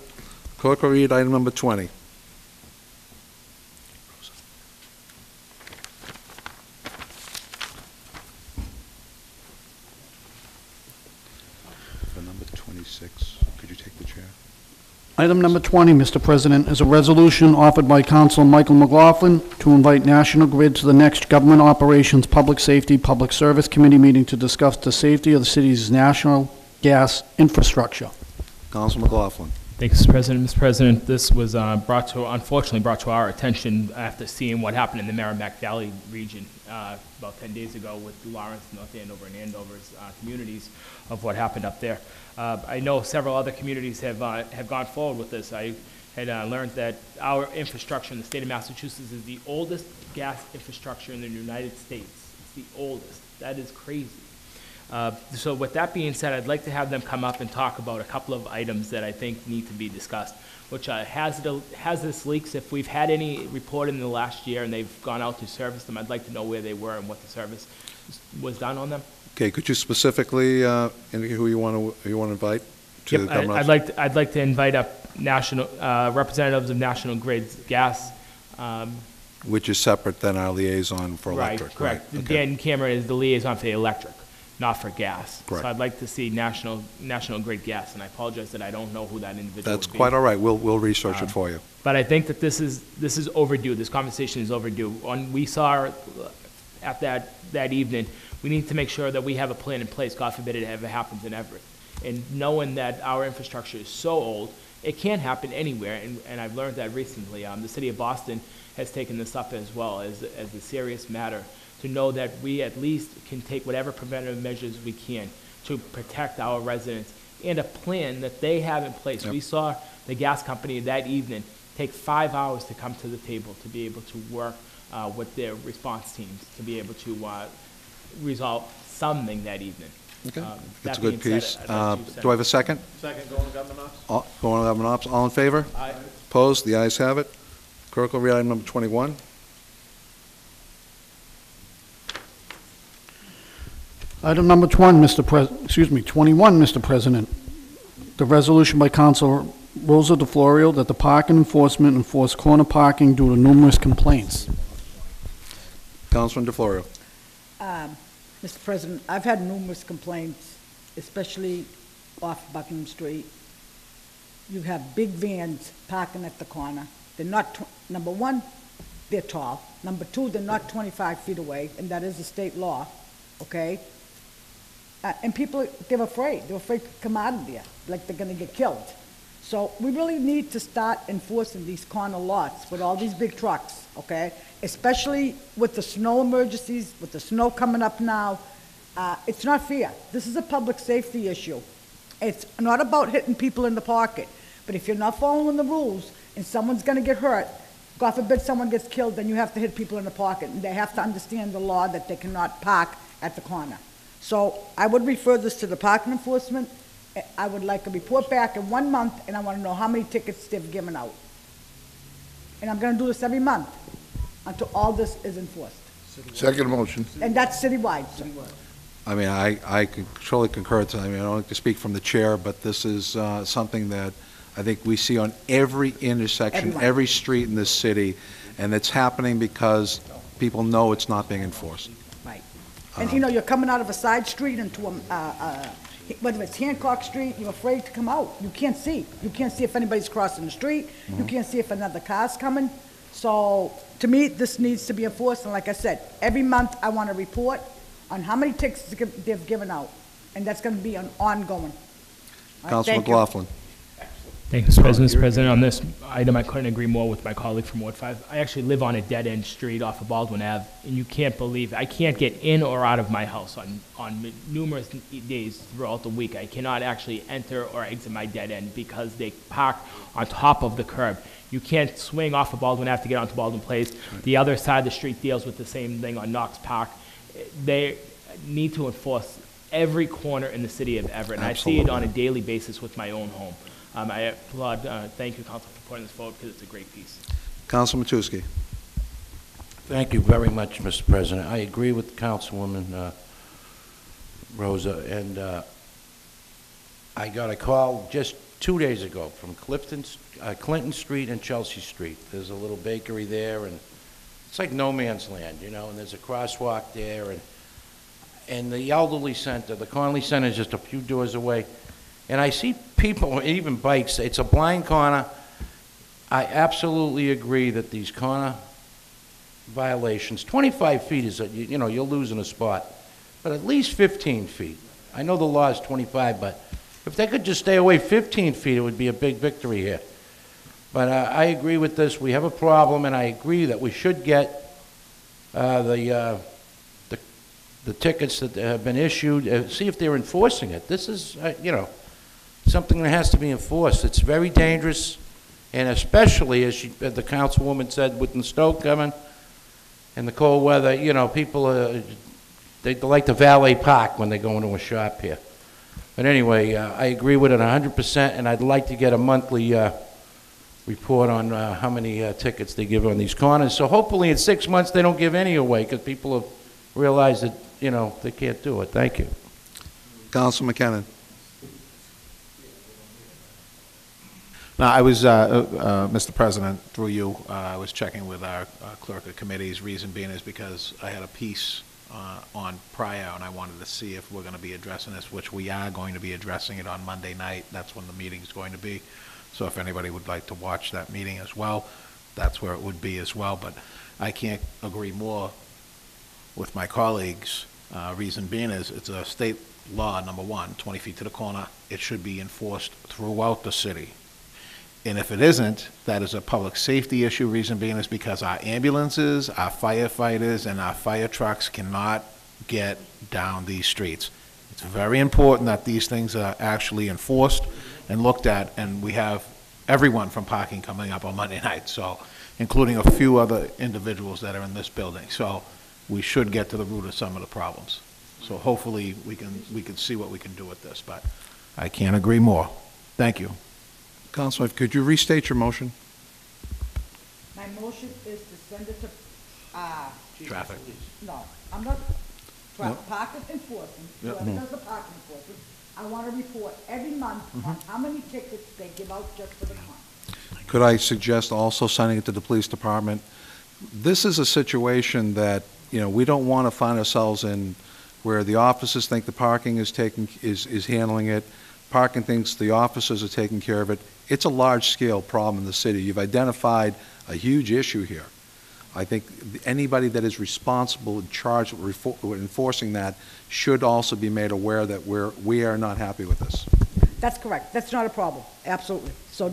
Clerk will read item number 20. For number 26, could you take the chair? Item number 20, Mr. President, is a resolution offered by Council Michael McLaughlin to invite National Grid to the next Government Operations Public Safety Public Service Committee meeting to discuss the safety of the city's national gas infrastructure. Council McLaughlin. Thanks, Mr. President. Mr. President, this was unfortunately brought to our attention after seeing what happened in the Merrimack Valley region about 10 days ago with Lawrence, North Andover, and Andover's communities of what happened up there. I know several other communities have gone forward with this. I had learned that our infrastructure in the state of Massachusetts is the oldest gas infrastructure in the United States. It's the oldest. That is crazy. So with that being said, I'd like to have them come up and talk about a couple of items that I think need to be discussed, which are hazardous leaks. If we've had any reported in the last year and they've gone out to service them, I'd like to know where they were and what the service was done on them. Okay, could you specifically indicate who you want to invite to Yep, come up? I'd like to invite up national representatives of National Grid's gas. Which is separate than our liaison for Right, electric. correct. Right, okay. Dan Cameron is the liaison for the electric, not for gas. Correct. So I'd like to see National Grid Gas, and I apologize that I don't know who that individual That's would be. quite all right. We'll research it for you. But I think that this is overdue. This conversation is overdue. We saw at that evening, we need to make sure that we have a plan in place, God forbid it ever happens in Everett. And knowing that our infrastructure is so old, it can't happen anywhere, and I've learned that recently. The city of Boston has taken this up as well as a serious matter, to know that we at least can take whatever preventative measures we can to protect our residents, and a plan that they have in place. Yep. We saw the gas company that evening take 5 hours to come to the table to be able to work with their response teams, to be able to resolve something that evening. Okay, That it's a good being piece. said, I'd like to send- Do I have a second? Second, going to Government Ops? Going to Government Ops, all in favor? Aye. Opposed? The ayes have it. Clerk will read item number 21. Item number 21, Mr. President. The resolution by Council Rosa DeFlorio that the parking enforcement enforce corner parking due to numerous complaints. Councilman DeFlorio. Mr. President, I've had numerous complaints, especially off Buckingham Street. You have big vans parking at the corner. They're not, number one, they're tall. Number two, they're not 25 feet away, and that is a state law, okay? And people, they're afraid. They're afraid to come out of there, like they're gonna get killed. So we really need to start enforcing these corner lots with all these big trucks, okay? Especially with the snow emergencies, with the snow coming up now. It's not fair. This is a public safety issue. It's not about hitting people in the pocket, but if you're not following the rules and someone's gonna get hurt, God forbid someone gets killed, then you have to hit people in the pocket, and they have to understand the law that they cannot park at the corner. So I would refer this to the parking enforcement. I would like a report back in 1 month, and I want to know how many tickets they've given out. And I'm going to do this every month until all this is enforced. Second motion. And that's citywide, sir. I mean, I totally concur. I mean, I don't like to speak from the chair, but this is something that I think we see on every intersection, Everyone. every street in this city, and it's happening because people know it's not being enforced. Right. And, you know, you're coming out of a side street into whether it's Hancock Street, you're afraid to come out. You can't see. You can't see if anybody's crossing the street. You can't see if another car's coming. So, to me, this needs to be enforced, and like I said, every month I want a report on how many tickets they've given out, and that's gonna be an ongoing. All right, Councilman thank you. McLaughlin. Thank you, Mr. President. Mr. President, on this item, I couldn't agree more with my colleague from Ward 5. I actually live on a dead-end street off of Baldwin Ave, and you can't believe, I can't get in or out of my house on numerous days throughout the week. I cannot actually enter or exit my dead end because they park on top of the curb. You can't swing off of Baldwin Ave to get onto Baldwin Place. The other side of the street deals with the same thing on Knox Park. They need to enforce every corner in the city of Everett, and I see it on a daily basis with my own home. I applaud, thank you, Council, for putting this forward because it's a great piece. Councilman Matusky. Thank you very much, Mr. President. I agree with Councilwoman Rosa, and I got a call just 2 days ago from Clinton Street and Chelsea Street. There's a little bakery there, and it's like no man's land, you know, and there's a crosswalk there, and the elderly center, the Conley Center is just a few doors away. And I see people, even bikes, it's a blind corner. I absolutely agree that these corner violations, 25 feet is, you know, you're losing a spot, but at least 15 feet. I know the law is 25, but If they could just stay away 15 feet, it would be a big victory here. But I agree with this. We have a problem, and I agree that we should get the tickets that have been issued, see if they're enforcing it. This is, something that has to be enforced. It's very dangerous, and especially, as the councilwoman said, with the snow coming and the cold weather, people, they like to valet park when they go into a shop here. But anyway, I agree with it 100%, and I'd like to get a monthly report on how many tickets they give on these corners. So hopefully in 6 months, they don't give any away, because people have realized that, they can't do it. Thank you. Councilman McKinnon. No, I was, Mr. President, through you, I was checking with our clerk of committees. Reason being is because I had a piece on prior, and I wanted to see if we're going to be addressing this, which we are going to be addressing it on Monday night. That's when the meeting is going to be. So if anybody would like to watch that meeting as well, that's where it would be as well. But I can't agree more with my colleagues. Reason being is it's a state law, number one, 20 feet to the corner. It should be enforced throughout the city. And if it isn't, that is a public safety issue. Reason being is because our ambulances, our firefighters, and our fire trucks cannot get down these streets. It's very important that these things are actually enforced and looked at, and we have everyone from parking coming up on Monday night, so, including a few other individuals that are in this building. So we should get to the root of some of the problems. So hopefully we can see what we can do with this, but I can't agree more. Thank you. Councilman, could you restate your motion? My motion is to send it to, Traffic. no, I'm not, No. parking enforcement, Yeah. whoever does the parking enforcement, I want to report every month on how many tickets they give out just for the month. Could I suggest also sending it to the police department? This is a situation that, we don't want to find ourselves in where the officers think the parking is handling it, parking thinks the officers are taking care of it. It's a large-scale problem in the city. You've identified a huge issue here. I think anybody that is responsible and charged with enforcing that should also be made aware that we are not happy with this. That's correct. That's not a problem. Absolutely. So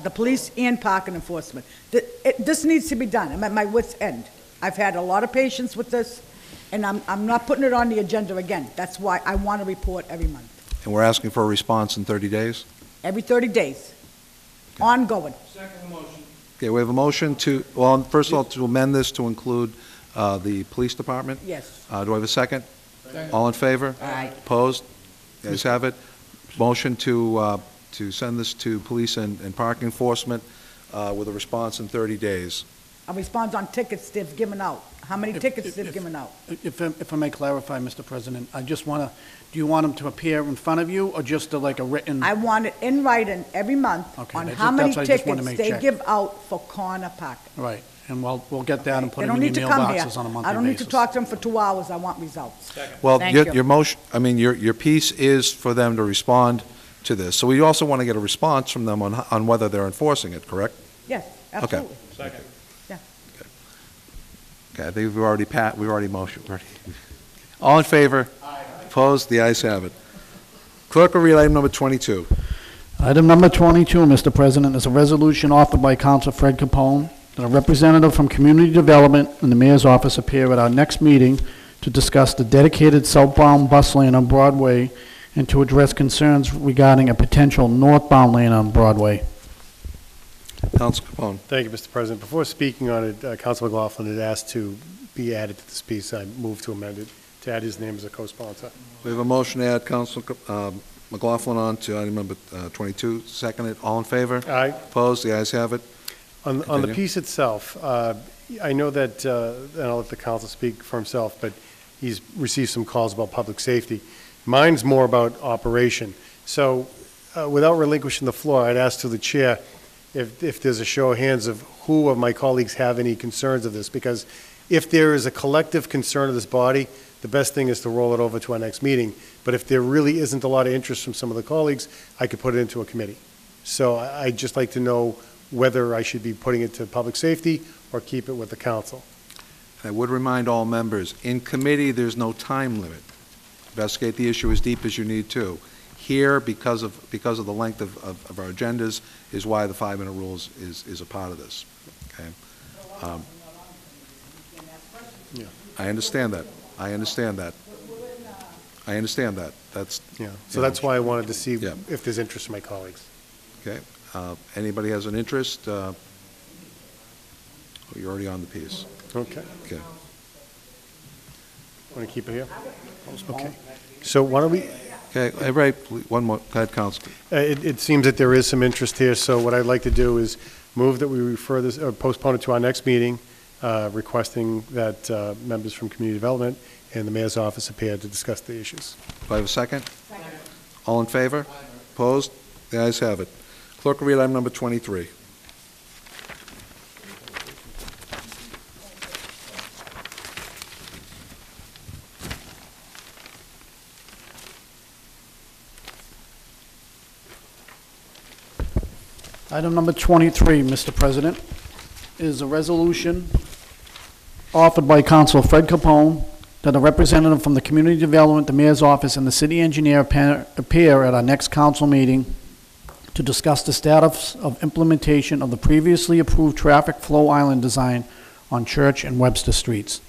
the police and parking enforcement. This needs to be done. I'm at my wit's end. I've had a lot of patience with this, and I'm not putting it on the agenda again. That's why I want to report every month. And we're asking for a response in 30 days? Every 30 days. Ongoing. Second motion. Okay, we have a motion to, well, first of all, to amend this to include the police department. Yes. Do I have a second? Second. All in favor? Aye. Opposed? The ayes have it. Motion to send this to police and park enforcement with a response in 30 days. A response on tickets they've given out. How many tickets they've given out. If I may clarify, Mr. President, I just want to, do you want them to appear in front of you, or just like a written? I want it in writing every month Okay, on that's how many what I just wanted to tickets make they check. give out for corner parking. Right, and we'll get that and put They them don't in need your to come here. mailboxes on a monthly basis. I don't need to talk to them for 2 hours. I want results. Well, Thank your you. your motion, your piece is for them to respond to this. So we also want to get a response from them on whether they're enforcing it, correct? Yes, absolutely. Second. Okay, I think we've already motioned. All in favor? Aye. Opposed? The ayes have it. Clerk will read item number 22. Item number 22, Mr. President, is a resolution offered by Council Fred Capone that a representative from Community Development and the Mayor's Office appear at our next meeting to discuss the dedicated southbound bus lane on Broadway and to address concerns regarding a potential northbound lane on Broadway. Council Capone. Thank you, Mr. President. Before speaking on it, Council McLaughlin had asked to be added to this piece. I moved to amend it, to add his name as a co-sponsor. We have a motion to add Council McLaughlin on to item number 22. Seconded. All in favor? Aye. Opposed? The ayes have it. On the Continue. piece itself, I know that, and I'll let the council speak for himself, but he's received some calls about public safety. Mine's more about operation. So without relinquishing the floor, I'd ask to the chair if there's a show of hands of who of my colleagues have any concerns of this, because if there is a collective concern of this body, the best thing is to roll it over to our next meeting. But if there really isn't a lot of interest from some of the colleagues, I could put it into a committee. So I'd just like to know whether I should be putting it to public safety or keep it with the council. I would remind all members, in committee, there's no time limit. Investigate the issue as deep as you need to. here, because of the length of our agendas, is why the 5-minute rule is a part of this, okay? Yeah. I understand that. I understand that. I understand that. That's, Yeah, so that's why I wanted to see Yeah. if there's interest from my colleagues. okay. Anybody has an interest? Oh, you're already on the piece. Okay. Okay. Want to keep it here? Okay. So why don't we, Okay, right, one more, go ahead, Counsel. it seems that there is some interest here, so what I'd like to do is move that we refer this, or postpone it to our next meeting, requesting that members from Community Development and the Mayor's Office appear to discuss the issues. Do I have a second? Second. All in favor? Opposed? The ayes have it. Clerk will read item number 23. Item number 23, Mr. President, is a resolution offered by Council Fred Capone that a representative from the Community Development, the Mayor's Office, and the City Engineer appear at our next council meeting to discuss the status of implementation of the previously approved traffic flow island design on Church and Webster Streets.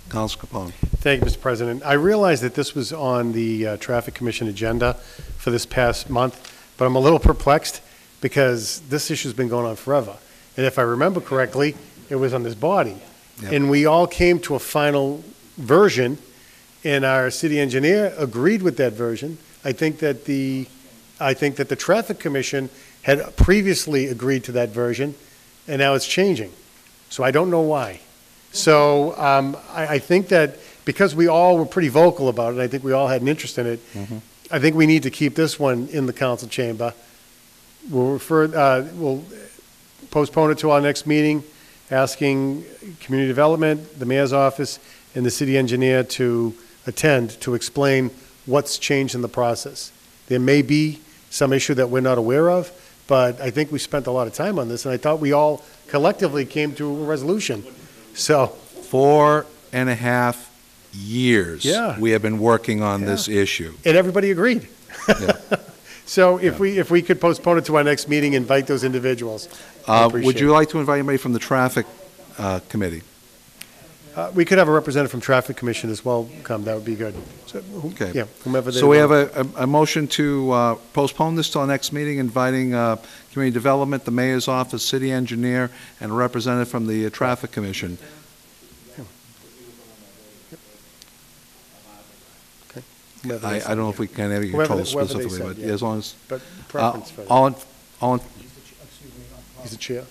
Counsel Capone. Thank you, Mr. President. I realize that this was on the Traffic Commission agenda for this past month, but I'm a little perplexed because this issue's been going on forever. And if I remember correctly, it was on this body. Yep. And we all came to a final version, and our city engineer agreed with that version. I think that the Traffic Commission had previously agreed to that version, and now it's changing. So I don't know why. So I think that because we all were pretty vocal about it, and I think we all had an interest in it, I think we need to keep this one in the council chamber. We'll postpone it to our next meeting, asking Community Development, the Mayor's Office, and the city engineer to attend to explain what's changed in the process. There may be some issue that we're not aware of, but I think we spent a lot of time on this, and I thought we all collectively came to a resolution. So 4.5 years. Yeah. We have been working on this issue. And everybody agreed. Yeah. So if we could postpone it to our next meeting, invite those individuals. I Would appreciate you it. like to invite anybody from the Traffic Committee? We could have a representative from Traffic Commission as well come, that would be good. So, Okay. Yeah, whomever they So we have want. a motion to postpone this till our next meeting, inviting Community Development, the Mayor's Office, City Engineer, and a representative from the Traffic Commission. Whomever I they don't know if we can have you control specifically, but as long as, But preference for, all in, he's the chair.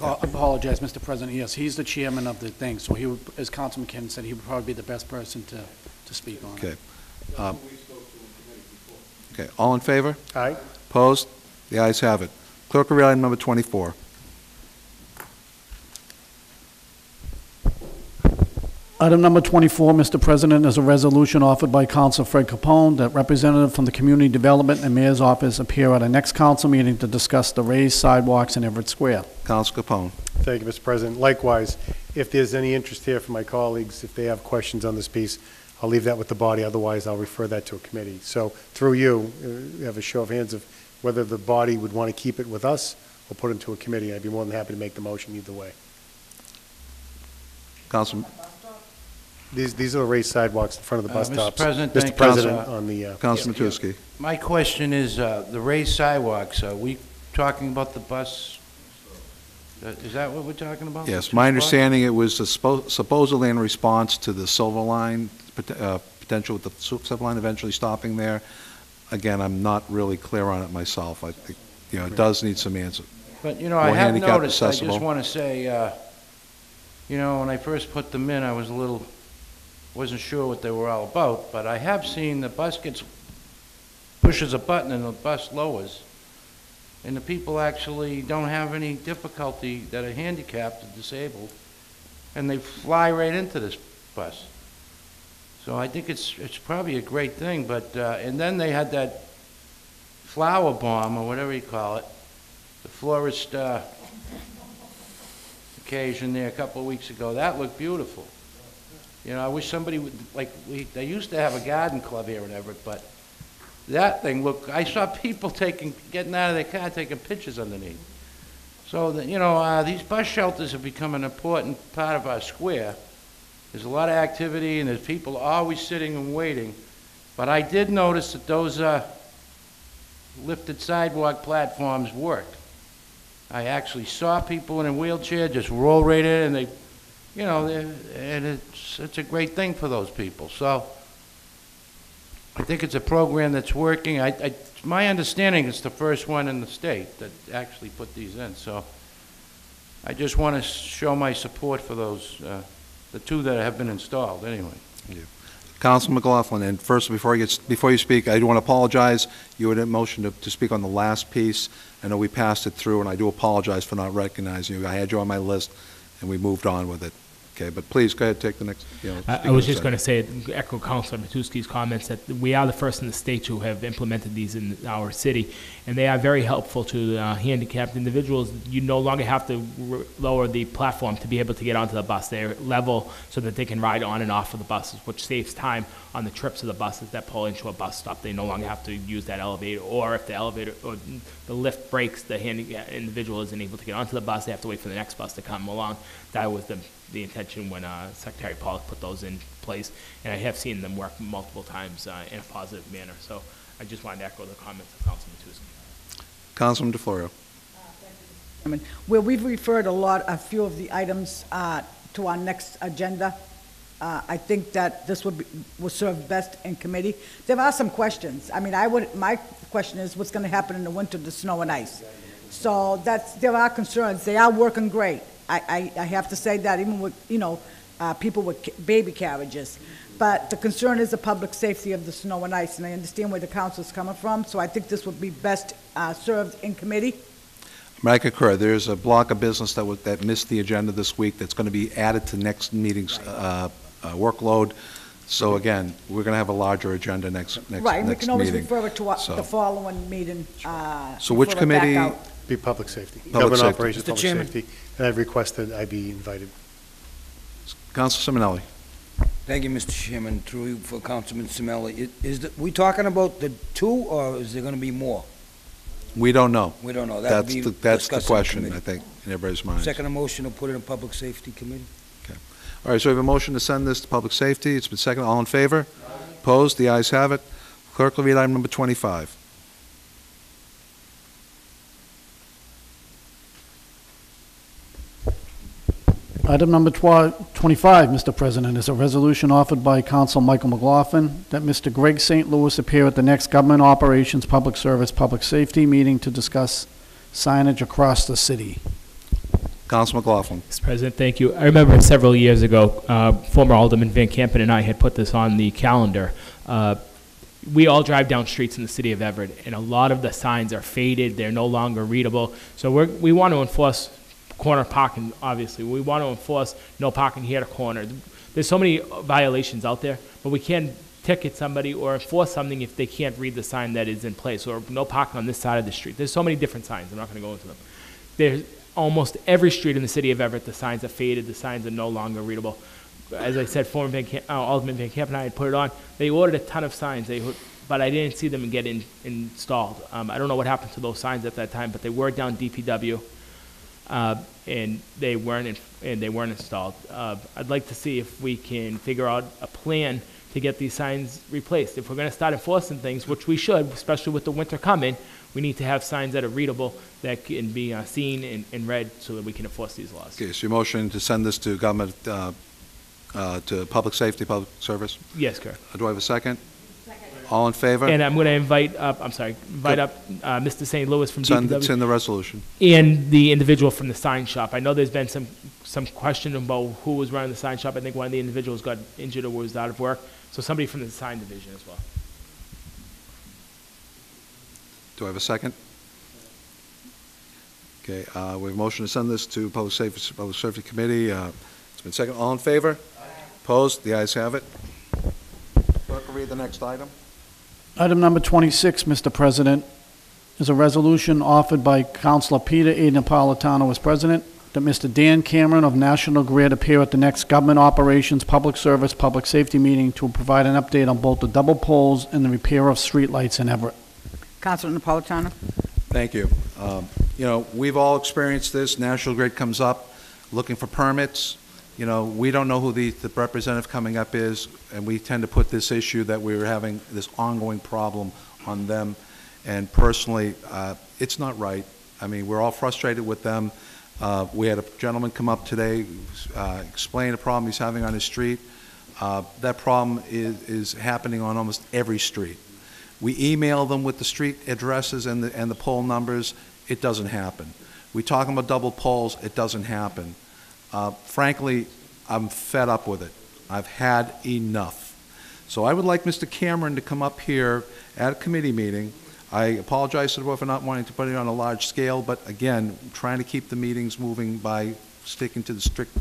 I apologize, Mr. President, yes, he's the chairman of the thing, so he would, as Councilman Ken said, he would probably be the best person to speak on it. okay. Okay, all in favor? Aye. Opposed? The ayes have it. Clerk will read item number 24. Item number 24, Mr. President, is a resolution offered by Council Fred Capone that representative from the Community Development and Mayor's Office appear at our next council meeting to discuss the raised sidewalks in Everett Square. Counsel Capone. Thank you, Mr. President. Likewise, if there's any interest here from my colleagues, if they have questions on this piece, I'll leave that with the body, otherwise I'll refer that to a committee. So through you, have a show of hands of whether the body would want to keep it with us or put it into a committee. I'd be more than happy to make the motion either way. Council, These are the raised sidewalks in front of the bus Mr. stops. President, Mr. thank you. President, on the, Councilman Matusky. My question is, the raised sidewalks, are we talking about the bus? Is that what we're talking about? Yes, my understanding, it was supposedly in response to the Silver Line, potential with the Silver Line eventually stopping there. Again, I'm not really clear on it myself. I think, it does need some answer. But, I More have handicap noticed, I accessible. just want to say, when I first put them in, I was wasn't sure what they were all about, but I have seen the bus pushes a button and the bus lowers, and the people actually don't have any difficulty that are handicapped or disabled, and they fly right into this bus. So I think it's probably a great thing, but, and then they had that flower bomb, or whatever you call it, the florist occasion there a couple of weeks ago. That looked beautiful. I wish somebody would, they used to have a garden club here in Everett, but that thing, look, I saw people getting out of their car, taking pictures underneath. So, these bus shelters have become an important part of our square. There's a lot of activity, and there's people always sitting and waiting. But I did notice that those lifted sidewalk platforms work. I actually saw people in a wheelchair just roll right in, and they, and it's a great thing for those people. So I think it's a program that's working. My understanding it's the first one in the state that actually put these in. So I just want to show my support for those, the two that have been installed anyway. Thank you. Councilman McLaughlin, and first, before you speak, I do want to apologize. You had a motion to speak on the last piece. I know we passed it through, and I do apologize for not recognizing you. I had you on my list, and we moved on with it. Okay, but please, go ahead, take the next, I was just going to say, echo Councilor Matusky's comments, that we are the first in the state to have implemented these in our city, and they are very helpful to handicapped individuals. You no longer have to lower the platform to be able to get onto the bus. They're level so that they can ride on and off of the buses, which saves time on the trips of the buses that pull into a bus stop. They no longer have to use that elevator, or if the elevator or the lift breaks, the handicapped individual isn't able to get onto the bus, they have to wait for the next bus to come along. That was the intention when Secretary Pollock put those in place, and I have seen them work multiple times in a positive manner. So I just wanted to echo the comments of Councilman Matusky. Councilman DeFlorio. Where we've referred a few of the items to our next agenda, I think that this would serve best in committee. There are some questions. I mean, my question is what's going to happen in the winter, the snow and ice. So there are concerns. They are working great. I have to say that, even with, people with baby carriages. But the concern is the public safety of the snow and ice, and I understand where the council's coming from, so I think this would be best served in committee. I concur. There's a block of business that missed the agenda this week that's going to be added to next meeting's workload. So again, we're going to have a larger agenda next meeting. Right, we can always refer it to the following meeting. So which committee? Be public safety. Public Government safety. operations, public safety. And I've requested I be invited. Council Simonelli. Thank you, Mr. Chairman. Through you for Councilman Simonelli. We talking about the two, or is there going to be more? We don't know. We don't know. That's the question, I think, in everybody's mind. Second motion to put it in Public Safety Committee. Okay. All right, so we have a motion to send this to Public Safety. It's been seconded. All in favor? Opposed? The ayes have it. Clerk will read item number 25. Item number 25, Mr. President, is a resolution offered by Council Michael McLaughlin that Mr. Greg St. Louis appear at the next Government Operations, Public Service, Public Safety meeting to discuss signage across the city. Council McLaughlin. Mr. President, thank you. I remember several years ago, former Alderman Van Campen and I had put this on the calendar. We all drive down streets in the city of Everett, and a lot of the signs are faded. They're no longer readable. So we want to enforce corner parking, obviously. We want to enforce no parking here at a corner. There's so many violations out there, but we can't ticket somebody or enforce something if they can't read the sign that is in place, or no parking on this side of the street. There's so many different signs. I'm not going to go into them. There's almost every street in the city of Everett, the signs are faded, the signs are no longer readable. As I said, former Alderman Van Camp and I had put it on. They ordered a ton of signs, but I didn't see them get installed. I don't know what happened to those signs at that time, but they were down DPW. And they weren't installed. I'd like to see if we can figure out a plan to get these signs replaced. If we're going to start enforcing things, which we should, especially with the winter coming, we need to have signs that are readable, that can be seen and read, so that we can enforce these laws. Okay, so your motion to send this to government, to public safety, public service? Yes, correct. Do I have a second? All in favor? And I'm going to invite up Mr. St. Louis from DPW. It's in the resolution. And the individual from the sign shop. I know there's been some question about who was running the sign shop. I think one of the individuals got injured or was out of work. So somebody from the sign division as well. Do I have a second? Okay, we have a motion to send this to Public Safety Committee. It's been seconded. All in favor? Opposed? The ayes have it. Clerk will read the next item. Item number 26, Mr. President, is a resolution offered by Councilor Peter A. Napolitano as president that Mr. Dan Cameron of National Grid appear at the next Government Operations Public Service Public Safety meeting to provide an update on both the double poles and the repair of streetlights in Everett. Councilor Napolitano? Thank you. You know, we've all experienced this. National Grid comes up looking for permits. You know, we don't know who the representative coming up is, and we tend to put this issue that we're having this ongoing problem on them. And personally, it's not right. I mean, we're all frustrated with them. We had a gentleman come up today, explain a problem he's having on his street. That problem is happening on almost every street. We email them with the street addresses and the pole numbers. It doesn't happen. We talk about double poles. It doesn't happen. Frankly, I'm fed up with it. I've had enough. So I would like Mr. Cameron to come up here at a committee meeting. I apologize to the board for not wanting to put it on a large scale, but again, trying to keep the meetings moving by sticking to the strict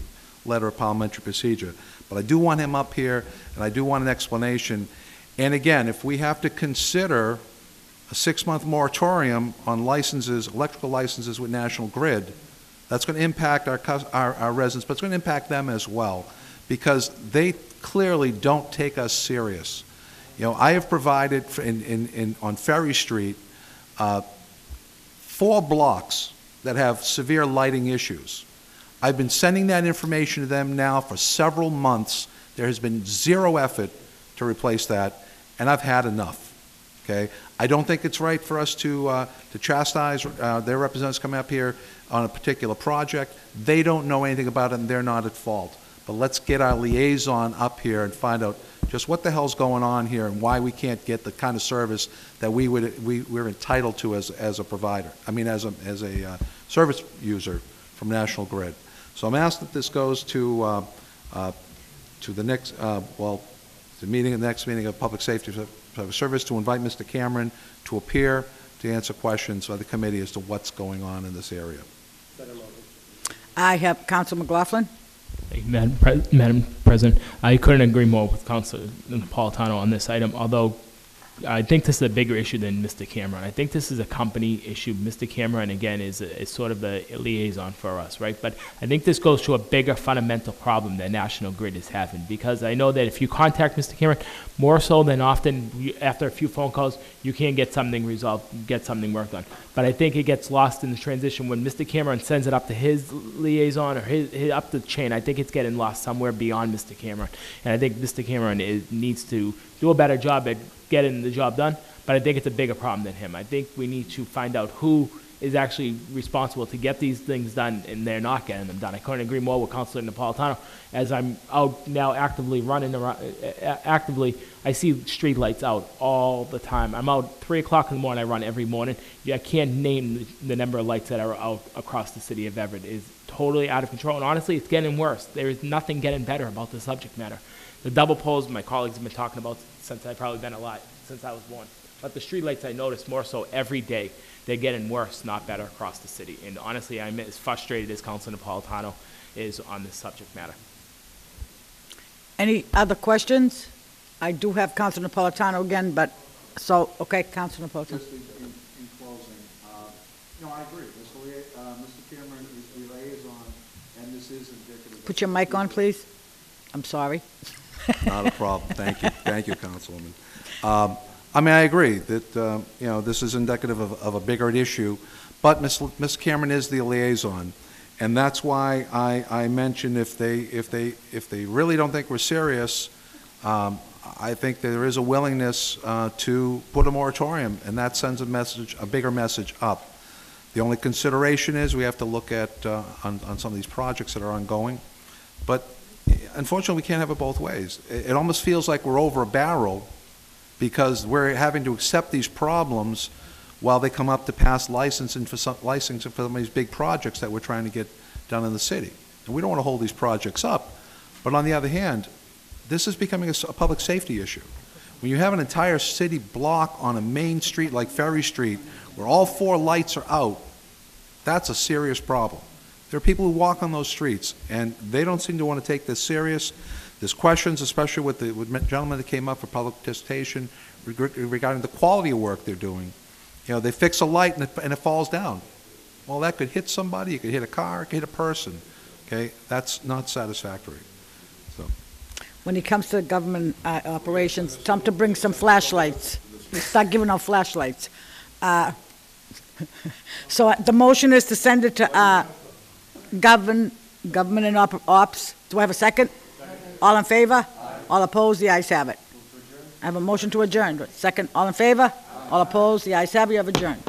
letter of parliamentary procedure. But I do want him up here, and I do want an explanation. And again, if we have to consider a 6-month moratorium on licenses, electrical licenses with National Grid, that's going to impact our residents, but it's going to impact them as well, because they clearly don't take us serious. You know, I have provided on Ferry Street 4 blocks that have severe lighting issues. I've been sending that information to them now for several months. There has been zero effort to replace that, and I've had enough. Okay, I don't think it's right for us to chastise their representatives coming up here on a particular project. They don't know anything about it, and they're not at fault. But let's get our liaison up here and find out just what the hell's going on here and why we can't get the kind of service that we're entitled to as a provider. I mean, as a service user from National Grid. So I'm asked that this goes to the next the next meeting of Public Safety Service to invite Mr. Cameron to appear to answer questions by the committee as to what's going on in this area. I have Councilor McLaughlin. Thank you, Madam President. I couldn't agree more with Councilor Napolitano on this item, although I think this is a bigger issue than Mr. Cameron. I think this is a company issue. Mr. Cameron, again, is sort of the liaison for us, right? But I think this goes to a bigger fundamental problem that National Grid is having, because I know that if you contact Mr. Cameron, more so than often, after a few phone calls, you can get something resolved, get something worked on. But I think it gets lost in the transition when Mr. Cameron sends it up to his liaison or up the chain. I think it's getting lost somewhere beyond Mr. Cameron. And I think Mr. Cameron needs to do a better job at getting the job done, but I think it's a bigger problem than him. I think we need to find out who is actually responsible to get these things done, and they're not getting them done. I couldn't agree more with Councilor Napolitano. As I'm out now actively running around, I see street lights out all the time. I'm out 3 o'clock in the morning. I run every morning. I can't name the number of lights that are out across the city of Everett. It's totally out of control, and honestly, it's getting worse. There is nothing getting better about the subject matter. The double poles, my colleagues have been talking about since I've probably been alive, since I was born. But the streetlights, I notice more so every day. They're getting worse, not better, across the city. And honestly, I'm as frustrated as Councilor Napolitano is on this subject matter. Any other questions? I do have Councilor Napolitano again, but, okay, Councilor Napolitano. Just in closing, I agree. Mr. Cameron is the liaison, and this is indicative. Put your mic on, please. I'm sorry. Not a problem. Thank you. Thank you, Councilwoman. I mean, I agree that, this is indicative of a bigger issue, but Ms. Cameron is the liaison, and that's why I mentioned if they really don't think we're serious, I think there is a willingness to put a moratorium, and that sends a bigger message up. The only consideration is we have to look at on some of these projects that are ongoing, but unfortunately, we can't have it both ways. It almost feels like we're over a barrel because we're having to accept these problems while they come up to pass licensing for some of these big projects that we're trying to get done in the city. And we don't want to hold these projects up. But on the other hand, this is becoming a public safety issue. When you have an entire city block on a main street like Ferry Street where all 4 lights are out, that's a serious problem. There are people who walk on those streets, and they don't seem to want to take this serious. There's questions, especially with the gentleman that came up for public participation regarding the quality of work they're doing. They fix a light and it falls down. Well, that could hit somebody, it could hit a car, it could hit a person, okay? That's not satisfactory. So, When it comes to government operations, tell them to bring some flashlights. Start giving out flashlights. So the motion is to send it to government and ops. Do I have a second? All in favor? All opposed? The ayes have it. I have a motion to adjourn. Second, all in favor? All opposed? The ayes have it. You have adjourned.